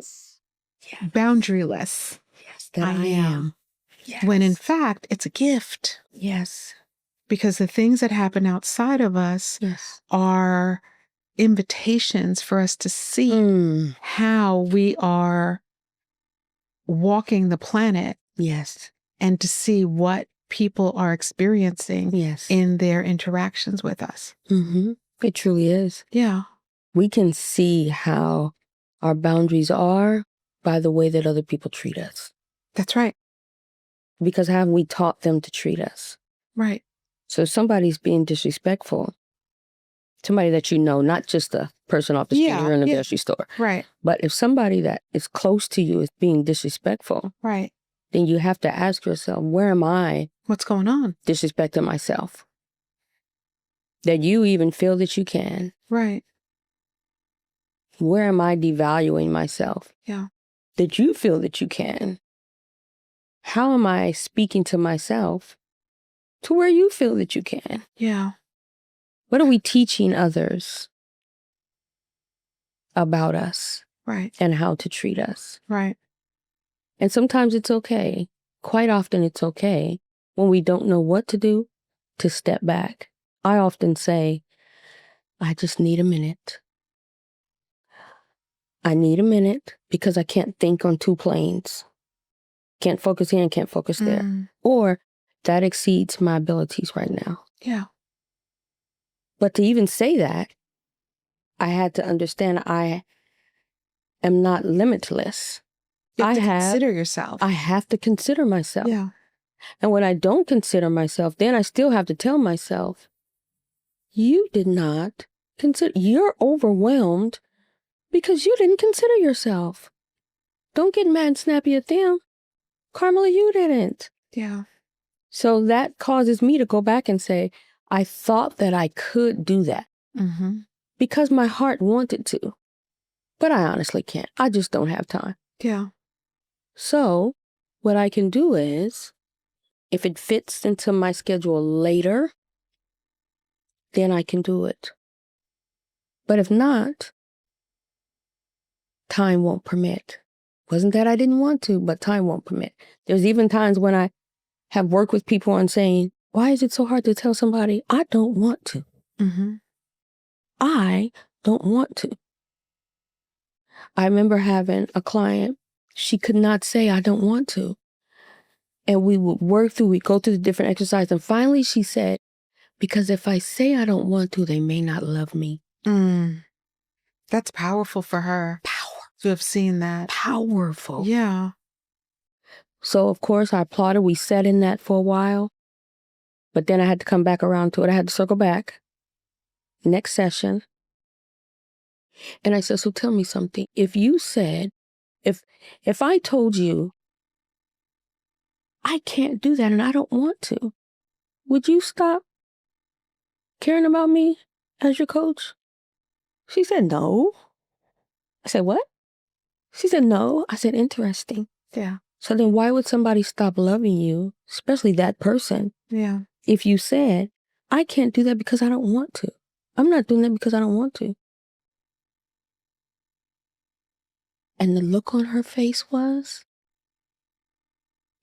boundaryless that I am. Yes. When in fact, it's a gift. Yes. Because the things that happen outside of us are invitations for us to see how we are walking the planet. Yes. And to see what people are experiencing in their interactions with us. It truly is. Yeah. We can see how our boundaries are by the way that other people treat us. That's right. Because how have we taught them to treat us? Right. So if somebody's being disrespectful, somebody that you know, not just a person off the street or in the grocery store. Right. But if somebody that is close to you is being disrespectful, right, then you have to ask yourself, where am I? What's going on? Disrespecting myself. That you even feel that you can. Right. Where am I devaluing myself? Yeah. That you feel that you can. How am I speaking to myself to where you feel that you can? Yeah. What are we teaching others about us? Right. And how to treat us? Right. And sometimes it's okay. Quite often it's okay when we don't know what to do to step back. I often say, I just need a minute. I need a minute because I can't think on 2 planes. Can't focus here and can't focus there. Or that exceeds my abilities right now. Yeah. But to even say that, I had to understand I am not limitless. You have to consider yourself. I have to consider myself. Yeah. And when I don't consider myself, then I still have to tell myself, you did not consider, you're overwhelmed because you didn't consider yourself. Don't get mad and snappy at them. Carmella, you didn't. Yeah. So that causes me to go back and say, I thought that I could do that because my heart wanted to, but I honestly can't. I just don't have time. Yeah. So what I can do is, if it fits into my schedule later, then I can do it. But if not, time won't permit. Wasn't that I didn't want to, but time won't permit. There's even times when I have worked with people on saying, why is it so hard to tell somebody, I don't want to? I don't want to. I remember having a client she could not say, I don't want to. And we would we'd go through the different exercises. And finally she said, because if I say I don't want to, they may not love me. That's powerful for her. To have seen that. Powerful. Yeah. So, of course, I applauded. We sat in that for a while. But then I had to come back around to it. I had to circle back. Next session. And I said, so tell me something. If you said, if I told you I can't do that and I don't want to, would you stop caring about me as your coach? She said, no. I said, what? She said, no. I said, interesting. Yeah. So then why would somebody stop loving you, especially that person, Yeah. if you said, I can't do that because I don't want to? I'm not doing that because I don't want to. And the look on her face was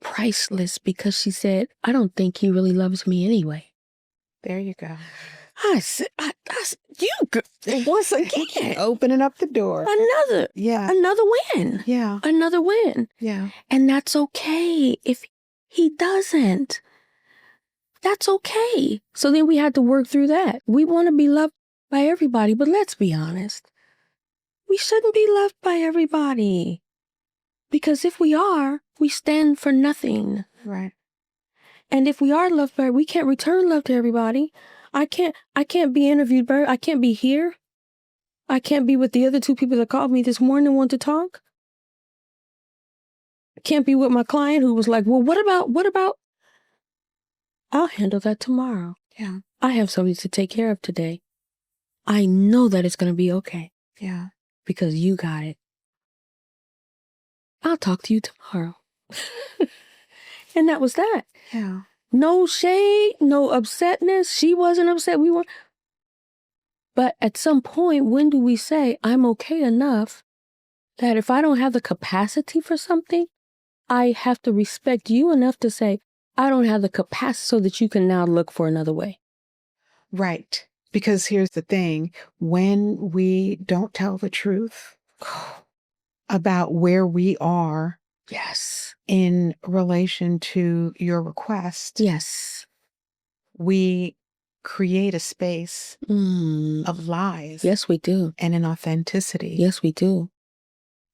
priceless, because she said, I don't think he really loves me anyway. There you go. I said, once again, Opening up the door. another win. Yeah. Another win. Yeah. And that's okay if he doesn't. That's okay. So then we had to work through that. We want to be loved by everybody, but let's be honest. We shouldn't be loved by everybody. Because if we are, we stand for nothing. Right. And if we are loved by, we can't return love to everybody. I can't be interviewed by, I can't be here. I can't be with the other two people that called me this morning and want to talk. I can't be with my client who was like, well, what about? I'll handle that tomorrow. Yeah. I have something to take care of today. I know that it's going to be okay. Yeah. Because you got it. I'll talk to you tomorrow. And that was that. Yeah. No shade, no upsetness. She wasn't upset. We weren't. But at some point, when do we say, I'm okay enough that if I don't have the capacity for something, I have to respect you enough to say, I don't have the capacity, so that you can now look for another way. Right. Because here's the thing, when we don't tell the truth about where we are, yes, in relation to your request, yes, we create a space of lies. Yes, we do. And inauthenticity. Yes, we do.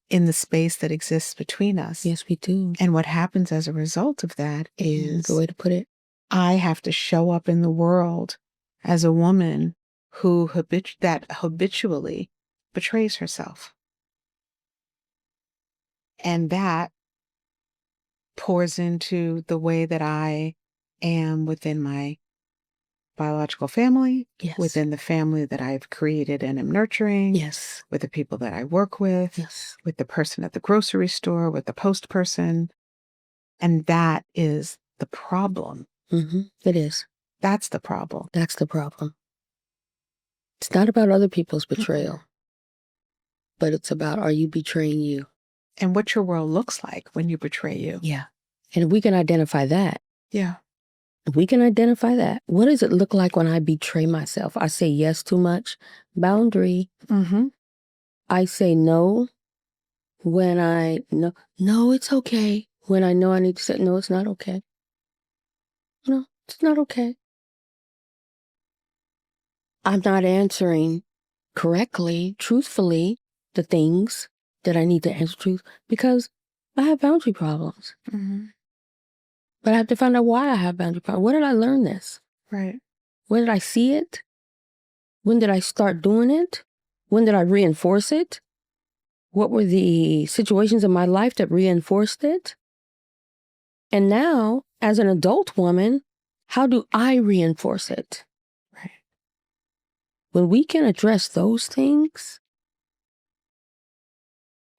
In the space that exists between us. Yes, we do. And what happens as a result of that is, the way to put it, I have to show up in the world as a woman who habitually betrays herself. And that pours into the way that I am within my biological family, yes, within the family that I've created and am nurturing, yes, with the people that I work with, yes, with the person at the grocery store, with the post person. And that is the problem. It is. That's the problem. That's the problem. It's not about other people's betrayal, but it's about, are you betraying you? And what your world looks like when you betray you. Yeah. And if we can identify that. Yeah. If we can identify that, what does it look like when I betray myself? I say yes too much. Boundary. I say no when no, it's okay. When I know I need to say, no, it's not okay. No, it's not okay. I'm not answering correctly, truthfully, the things that I need to answer truth, because I have boundary problems. But I have to find out why I have boundary problems. Where did I learn this? Right. Where did I see it? When did I start doing it? When did I reinforce it? What were the situations in my life that reinforced it? And now, as an adult woman, how do I reinforce it? Right. When we can address those things,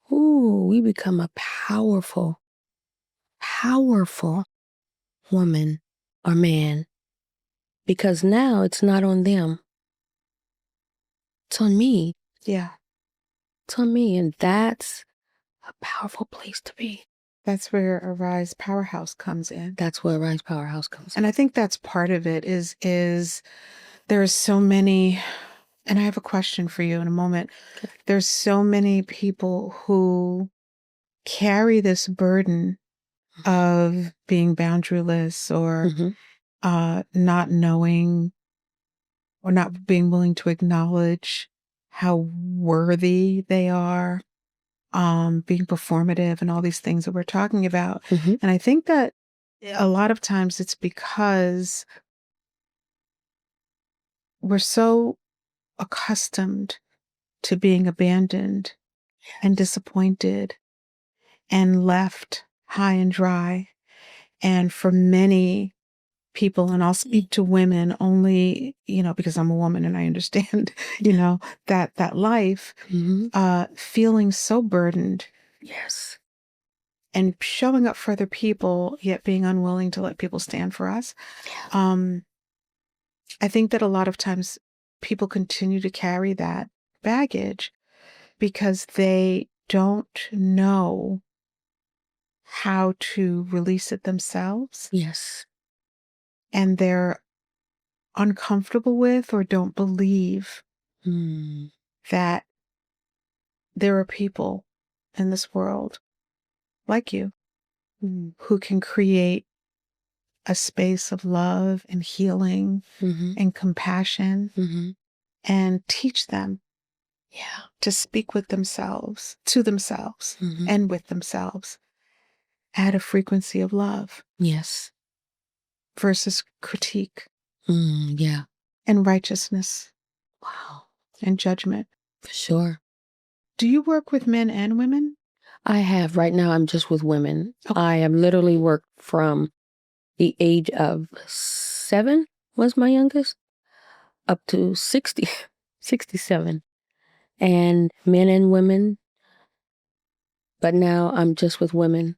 we become a powerful, powerful woman or man. Because now it's not on them. It's on me. Yeah. It's on me. And that's a powerful place to be. That's where Arise Powerhouse comes in. That's where Arise Powerhouse comes in. And I think that's part of it is there are so many, and I have a question for you in a moment. Okay. There's so many people who carry this burden of being boundaryless or not knowing or not being willing to acknowledge how worthy they are, being performative and all these things that we're talking about. And I think that a lot of times it's because we're so accustomed to being abandoned and disappointed and left high and dry. And for many people, and I'll speak to women only, because I'm a woman and I understand, that life, feeling so burdened. Yes. And showing up for other people, yet being unwilling to let people stand for us. Yeah. I think that a lot of times people continue to carry that baggage because they don't know how to release it themselves. Yes. And they're uncomfortable with or don't believe that there are people in this world like you who can create a space of love and healing and compassion and teach them to speak with themselves, to themselves, and with themselves at a frequency of love. Yes. Versus critique. Yeah. And righteousness. Wow. And judgment. For sure. Do you work with men and women? I have. Right now, I'm just with women. Okay. I have literally worked from the age of 7 was my youngest, up to 67. And men and women. But now I'm just with women.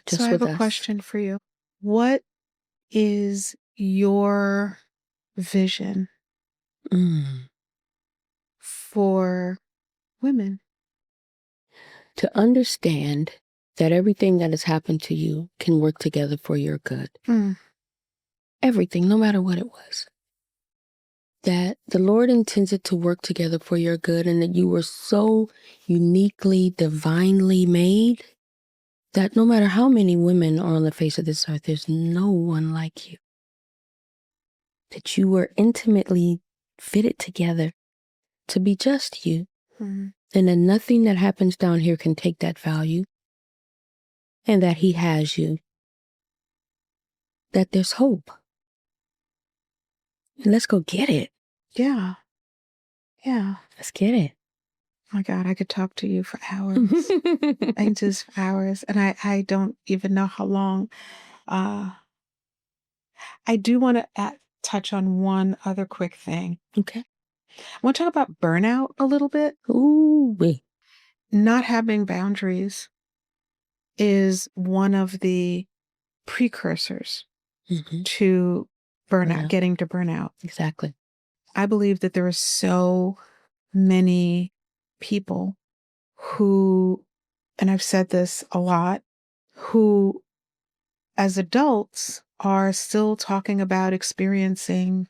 So I have a question for you. What is your vision for women? To understand that everything that has happened to you can work together for your good. Everything, no matter what it was. That the Lord intends it to work together for your good, and that you were so uniquely, divinely made that no matter how many women are on the face of this earth, there's no one like you. That you were intimately fitted together to be just you. And that nothing that happens down here can take that value. And that He has you. That there's hope. And let's go get it. Yeah. Yeah. Let's get it. Oh my God, I could talk to you for hours. And just hours. And I don't even know how long. I do want to touch on one other quick thing. Okay. I want to talk about burnout a little bit. Ooh, wait. Not having boundaries is one of the precursors to burnout, getting to burnout. Exactly. I believe that there are so many people who, and I've said this a lot, who as adults are still talking about experiencing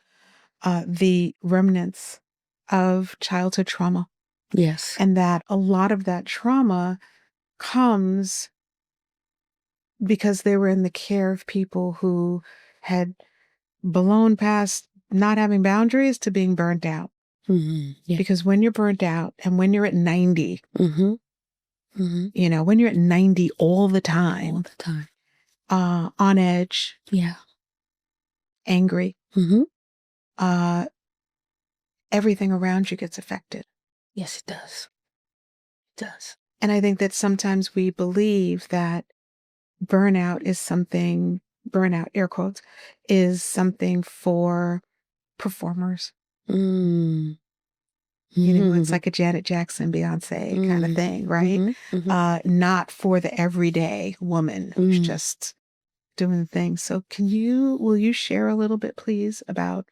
the remnants of childhood trauma. Yes. And that a lot of that trauma comes because they were in the care of people who had blown past not having boundaries to being burnt out. Yeah. Because when you're burnt out and when you're at 90, when you're at 90 all the time, on edge, angry, everything around you gets affected. Yes, it does. It does. And I think that sometimes we believe that burnout, air quotes, is something for performers. It's like a Janet Jackson, Beyonce kind of thing, right? Not for the everyday woman who's just doing things. So will you share a little bit, please, about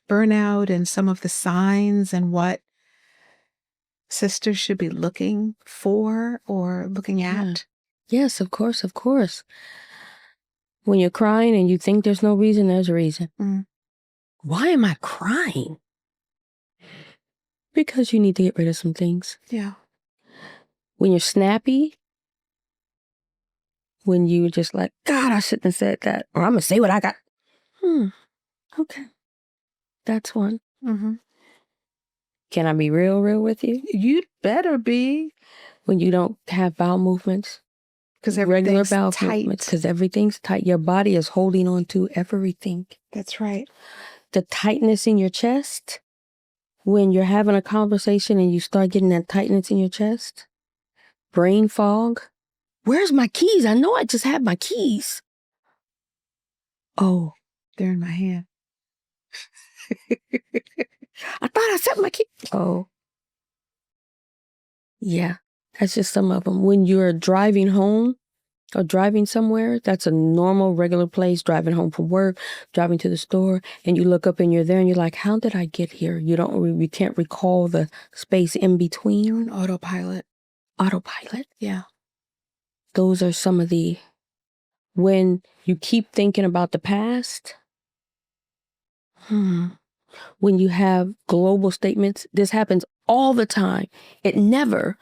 burnout and some of the signs and what sisters should be looking for or looking at? Yes, of course, of course. When you're crying and you think there's no reason, there's a reason. Why am I crying? Because you need to get rid of some things. Yeah. When you're snappy when you just like, God, I shouldn't have said that. Or I'm going to say what I got. Okay. That's one. Mm-hmm. Can I be real with you? You'd better be. When you don't have bowel movements. Because Regular everything's bowel tight. movements. Because everything's tight. Your body is holding on to everything. That's right. The tightness in your chest. When you're having a conversation and you start getting that tightness in your chest. Brain fog. Where's my keys? I know I just had my keys. Oh. They're in my hand. I thought I set my keys. Oh. Yeah. That's just some of them. When you're driving home or driving somewhere, that's a normal, regular place, driving home from work, driving to the store, and you look up and you're there and you're like, how did I get here? You can't recall the space in between. You're on autopilot. Autopilot. Yeah. Those are some of the, when you keep thinking about the past, when you have global statements, this happens all the time. It never,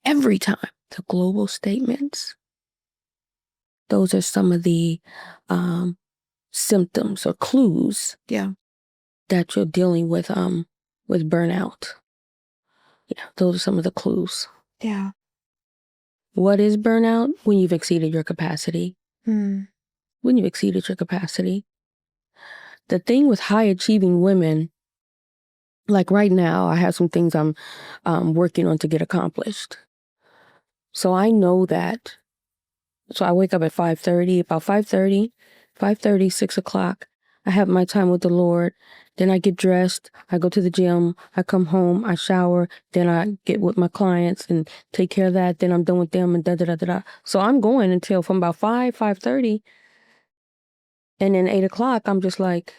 every time, the global statements. Those are some of the symptoms or clues that you're dealing with burnout. Yeah, those are some of the clues. Yeah. What is burnout? When you've exceeded your capacity. Mm. When you've exceeded your capacity. The thing with high achieving women, like right now, I have some things I'm working on to get accomplished. So I know that. So I wake up at 5:30, about 5:30, 6 o'clock. I have my time with the Lord. Then I get dressed. I go to the gym. I come home. I shower. Then I get with my clients and take care of that. Then I'm done with them and da-da-da-da-da. So I'm going until from about 5:30. And then 8 o'clock, I'm just like...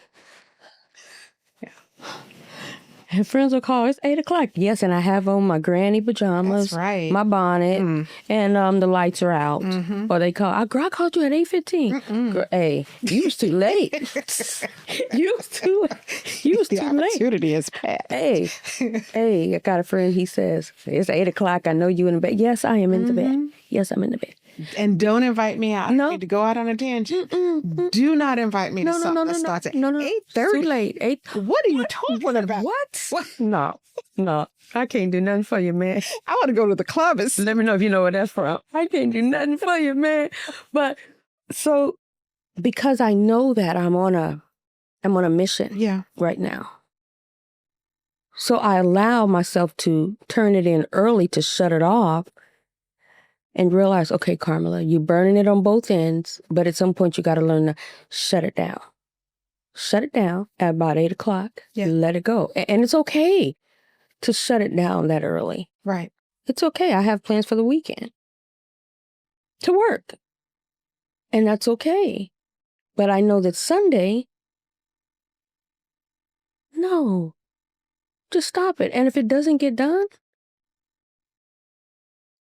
And friends will call, it's 8 o'clock. Yes, and I have on my granny pajamas, That's right. my bonnet, and the lights are out. Or they call, I called you at 8:15. Hey, you was too late. you was too The late. opportunity is passed. Hey, I got a friend, he says, it's 8 o'clock, I know you in the bed. Yes, I am in the bed. Yes, I'm in the bed. And don't invite me out. No. I need to go out on a tangent. Do not invite me to something that starts at 8:30. Too late. What are you talking about? What? No. I can't do nothing for you, man. I want to go to the club. Let me know if you know where that's from. I can't do nothing for you, man. But so because I know that I'm on a mission right now. So I allow myself to turn it in early to shut it off and realize, okay, Carmella, you're burning it on both ends, but at some point you got to learn to shut it down. Shut it down at about 8 o'clock. Yeah. Let it go. And it's okay to shut it down that early. Right. It's okay. I have plans for the weekend to work. And that's okay. But I know that Sunday, no, just stop it. And if it doesn't get done,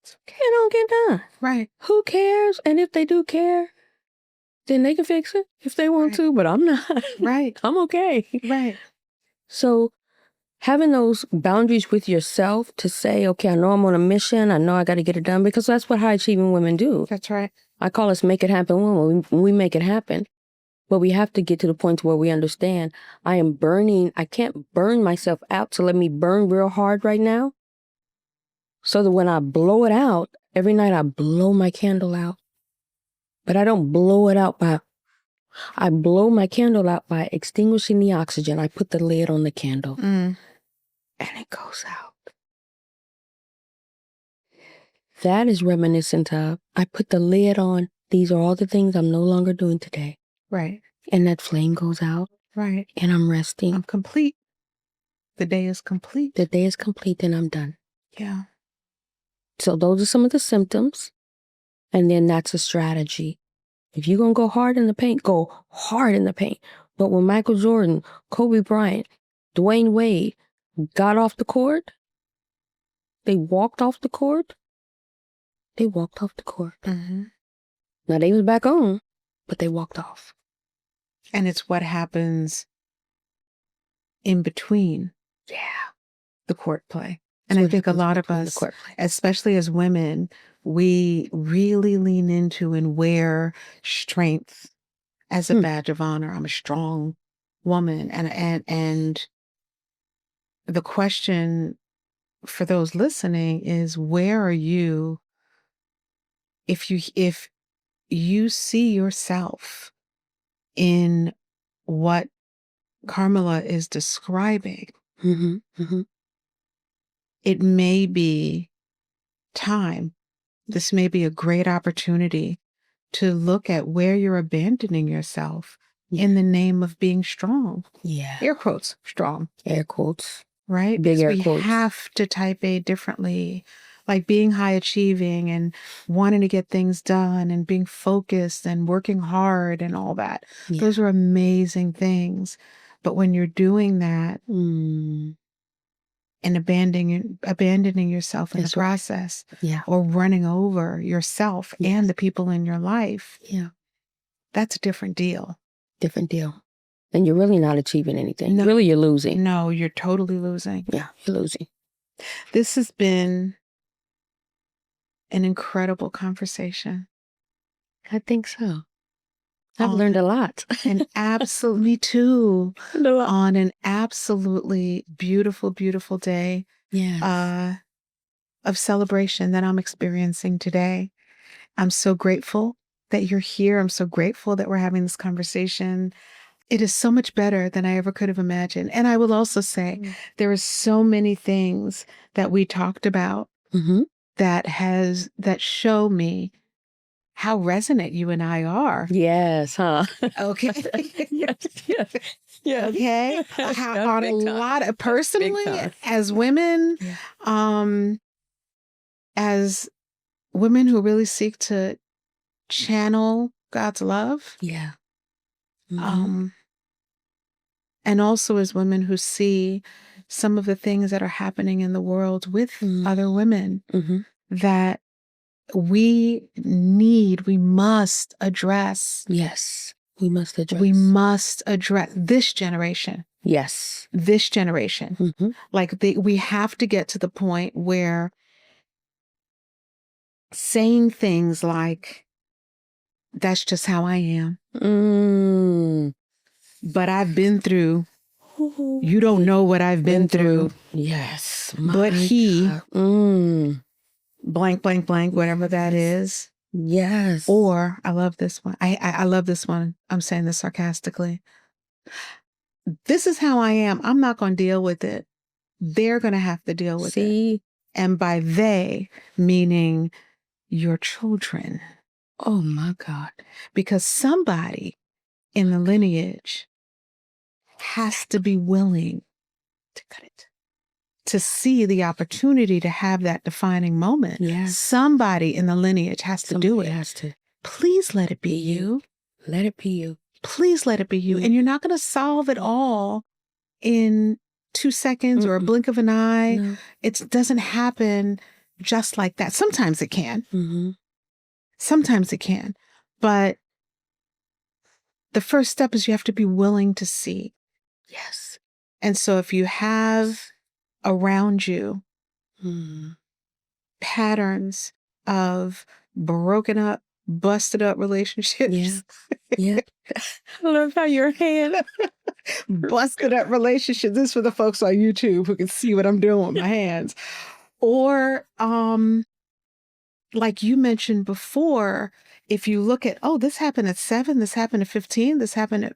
it's okay. It don't get done. Right. Who cares? And if they do care, then they can fix it if they want to, but I'm not. Right. I'm okay. Right. So having those boundaries with yourself to say, okay, I know I'm on a mission. I know I got to get it done, because that's what high achieving women do. That's right. I call us make it happen women. We make it happen. But we have to get to the point where we understand I can't burn myself out to let me burn real hard right now. So that when I blow it out, every night I blow my candle out. But I don't blow it out I blow my candle out by extinguishing the oxygen. I put the lid on the candle and it goes out. That is reminiscent of, I put the lid on. These are all the things I'm no longer doing today. Right. And that flame goes out. Right. And I'm resting. I'm complete. The day is complete. The day is complete and I'm done. Yeah. So those are some of the symptoms. And then that's a strategy. If you're going to go hard in the paint, go hard in the paint. But when Michael Jordan, Kobe Bryant, Dwayne Wade got off the court, they walked off the court. They walked off the court. Mm-hmm. Now they was back on, but they walked off. And it's what happens in between the court play. And I what think a happens lot of between the us, courtplay. especially as women, we really lean into and wear strength as a badge of honor. I'm a strong woman. And the question for those listening is, where are you if you see yourself in what Carmella is describing? It may be time. This may be a great opportunity to look at where you're abandoning yourself in the name of being strong. Yeah. Air quotes, strong. Air quotes. Right? Big Because air we quotes. have to type A differently, like being high achieving and wanting to get things done and being focused and working hard and all that. Yeah. Those are amazing things. But when you're doing that and abandoning yourself in That's the right. process, Yeah. or running over yourself and the people in your life, that's a different deal. Different deal. And you're really not achieving anything. No. Really, you're losing. No, you're totally losing. Yeah, you're losing. This has been an incredible conversation. I think so. I've learned a lot. Me too. Learned a lot. On an absolutely beautiful, beautiful day of celebration that I'm experiencing today. I'm so grateful that you're here. I'm so grateful that we're having this conversation. It is so much better than I ever could have imagined. And I will also say there are so many things that we talked about that show me how resonant you and I are. Yes, huh? Okay. Yes. Okay. On a lot of, personally, as women, as women who really seek to channel God's love. Yeah. And also as women who see some of the things that are happening in the world with other women that we must address. Yes, we must address. We must address this generation. Yes. This generation. Like we have to get to the point where saying things like, that's just how I am. But I've been through. You don't know what I've been through. Yes. But he, blank, blank, blank, whatever that is. Yes. Or, I love this one. I love this one. I'm saying this sarcastically. This is how I am. I'm not going to deal with it. They're going to have to deal with it. And by they, meaning your children. Oh my God. Because somebody in the lineage has to be willing to cut it, to see the opportunity to have that defining moment. Yes. Somebody in the lineage has to do it. Has to. Please let it be you. Let it be you. Please let it be you. And you're not going to solve it all in 2 seconds or a blink of an eye. No. It doesn't happen just like that. Sometimes it can. Sometimes it can. But the first step is you have to be willing to see. Yes. And so if you have around you patterns of broken up, busted up relationships. Yeah. I love how your hand busted up relationships. This is for the folks on YouTube who can see what I'm doing with my hands. Or like you mentioned before, if you look at, this happened at 7, this happened at 15, this happened at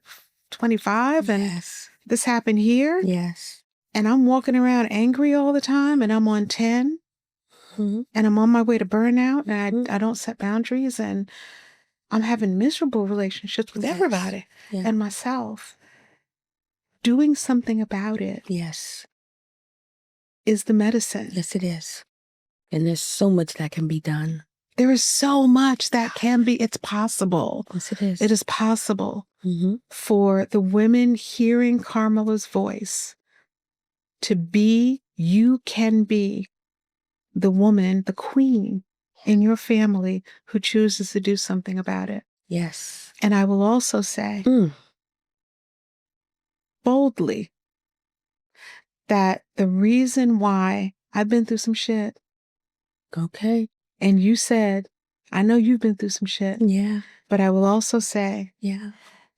25, and this happened here. Yes. And I'm walking around angry all the time, and I'm on 10, and I'm on my way to burnout, and I don't set boundaries, and I'm having miserable relationships with everybody and myself. Doing something about it. Yes. Is the medicine. Yes, it is. And there's so much that can be done. There is so much that can be. It's possible. Yes, it is. It is possible for the women hearing Carmella's voice to be, you can be the woman, the queen in your family who chooses to do something about it. Yes. And I will also say boldly that the reason why I've been through some shit. Okay. And you said, I know you've been through some shit. Yeah. But I will also say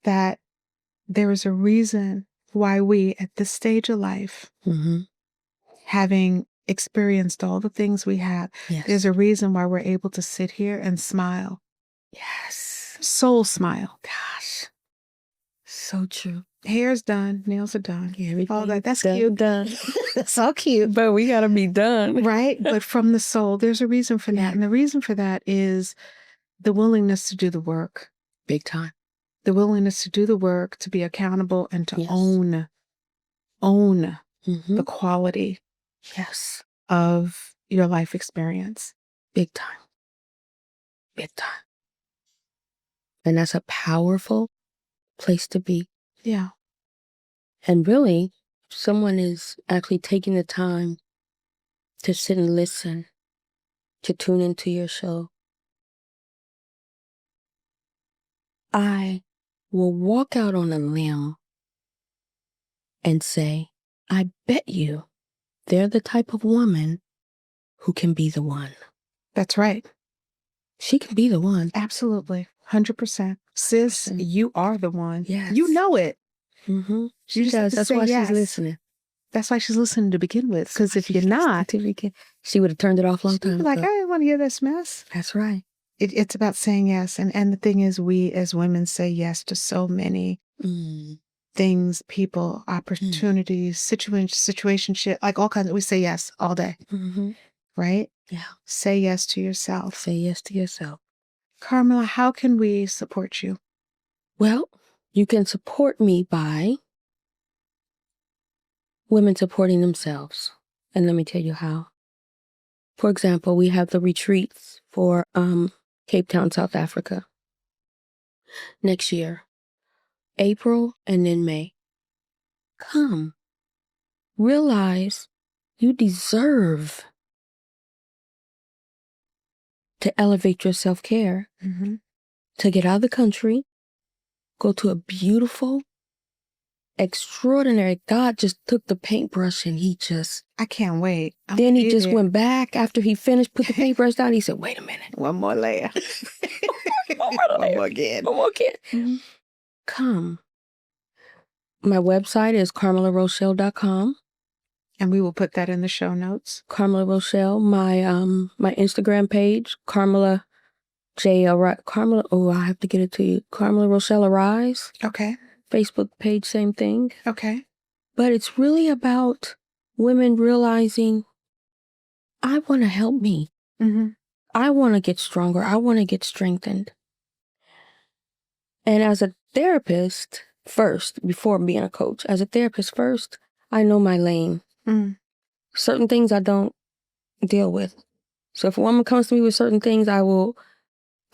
that there is a reason why we, at this stage of life, having experienced all the things we have, there's a reason why we're able to sit here and smile. Yes. Soul smile. Gosh. So true. Hair's done. Nails are done. All that. That's done, cute. Done. That's all cute. But we got to be done. Right? But from the soul, there's a reason for that. And the reason for that is the willingness to do the work. Big time. The willingness to do the work, to be accountable, and to own the quality of your life experience. Big time. Big time. And that's a powerful place to be. Yeah. And really, if someone is actually taking the time to sit and listen, to tune into your show, I will walk out on a limb and say, I bet you they're the type of woman who can be the one. That's right. She can be the one. Absolutely. 100%. Sis, you are the one. Yes. You know it. She does. That's why she's listening. That's why she's listening to begin with. Because if you're not, she would have turned it off a long time ago. Like, I didn't want to hear this mess. That's right. It's about saying yes. And the thing is, we as women say yes to so many things, people, opportunities, situation, shit, like all kinds of, we say yes all day. Right? Yeah. Say yes to yourself. Say yes to yourself. Carmella, how can we support you? Well, you can support me by women supporting themselves. And let me tell you how. For example, we have the retreats for Cape Town, South Africa. Next year, April and then May. Come. Realize you deserve to elevate your self-care, to get out of the country, go to a beautiful, extraordinary, God just took the paintbrush and he just... I can't wait. Then he just went back after he finished, put the paintbrush down. He said, wait a minute. One more layer. One more again. Come. My website is carmellarochelle.com. And we will put that in the show notes. Carmella Rochelle. My Instagram page, Carmella J. Carmella. Oh, I have to get it to you. Carmella Rochelle Arise. Okay. Facebook page, same thing. Okay. But it's really about women realizing, I want to help me. I want to get stronger. I want to get strengthened. And as a therapist first, before being a coach, as a therapist first, I know my lane. Certain things I don't deal with. So if a woman comes to me with certain things, I will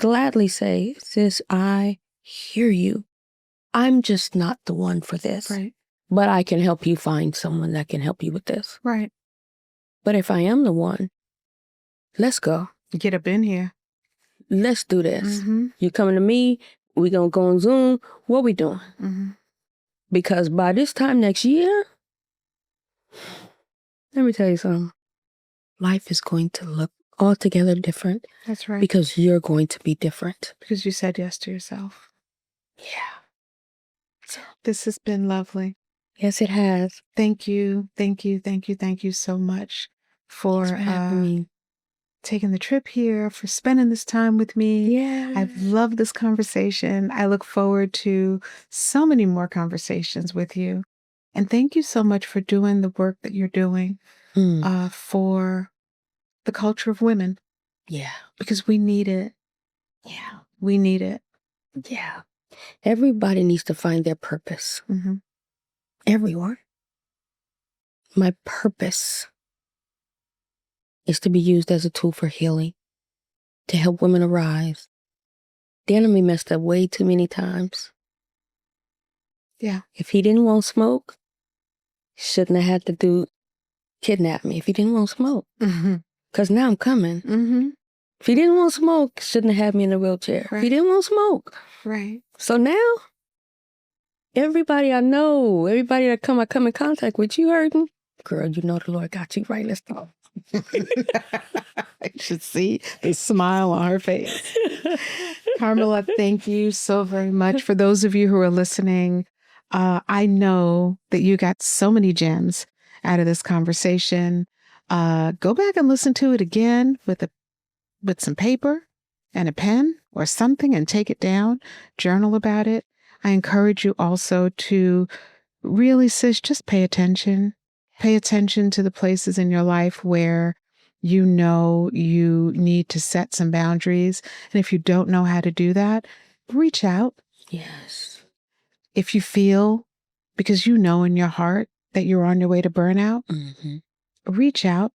gladly say, sis, I hear you. I'm just not the one for this. Right. But I can help you find someone that can help you with this. Right. But if I am the one, let's go. Get up in here. Let's do this. You coming to me, we gonna go on Zoom. What we doing? Because by this time next year, let me tell you something. Life is going to look altogether different. That's right. Because you're going to be different. Because you said yes to yourself. Yeah. So this has been lovely. Yes, it has. Thank you. Thank you. Thank you. Thank you so much for taking the trip here, for spending this time with me. Yeah. I've loved this conversation. I look forward to so many more conversations with you. And thank you so much for doing the work that you're doing for the culture of women. Yeah. Because we need it. Yeah. We need it. Yeah. Everybody needs to find their purpose. Everyone. My purpose is to be used as a tool for healing, to help women arise. The enemy messed up way too many times. Yeah. If he didn't want smoke, shouldn't have had to kidnap me if he didn't want smoke. Because now I'm coming. If he didn't want smoke, shouldn't have had me in a wheelchair. Right. If he didn't want smoke. Right. So now, everybody I know, everybody that I come in contact with, you hurting? Girl, you know the Lord got you right. Let's talk. I should see the smile on her face. Carmella, thank you so very much. For those of you who are listening, I know that you got so many gems out of this conversation. Go back and listen to it again with some paper and a pen or something and take it down, journal about it. I encourage you also to really, sis, just pay attention. Pay attention to the places in your life where you know you need to set some boundaries. And if you don't know how to do that, reach out. Yes. If you feel, because you know in your heart that you're on your way to burnout, reach out.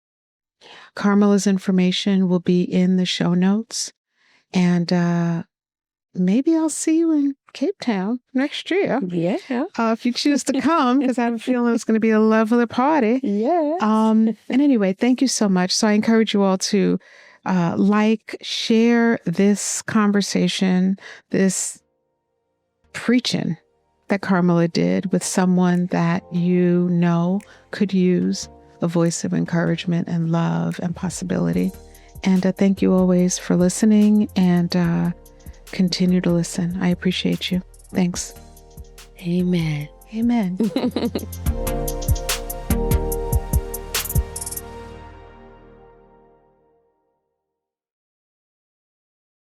Carmella's information will be in the show notes. And maybe I'll see you in Cape Town next year. Yeah. If you choose to come, because I have a feeling it's going to be a lovely party. Yeah. And anyway, thank you so much. So I encourage you all to share this conversation, this preaching that Carmella did with someone that you know could use a voice of encouragement and love and possibility. And thank you always for listening, and continue to listen. I appreciate you. Thanks. Amen. Amen.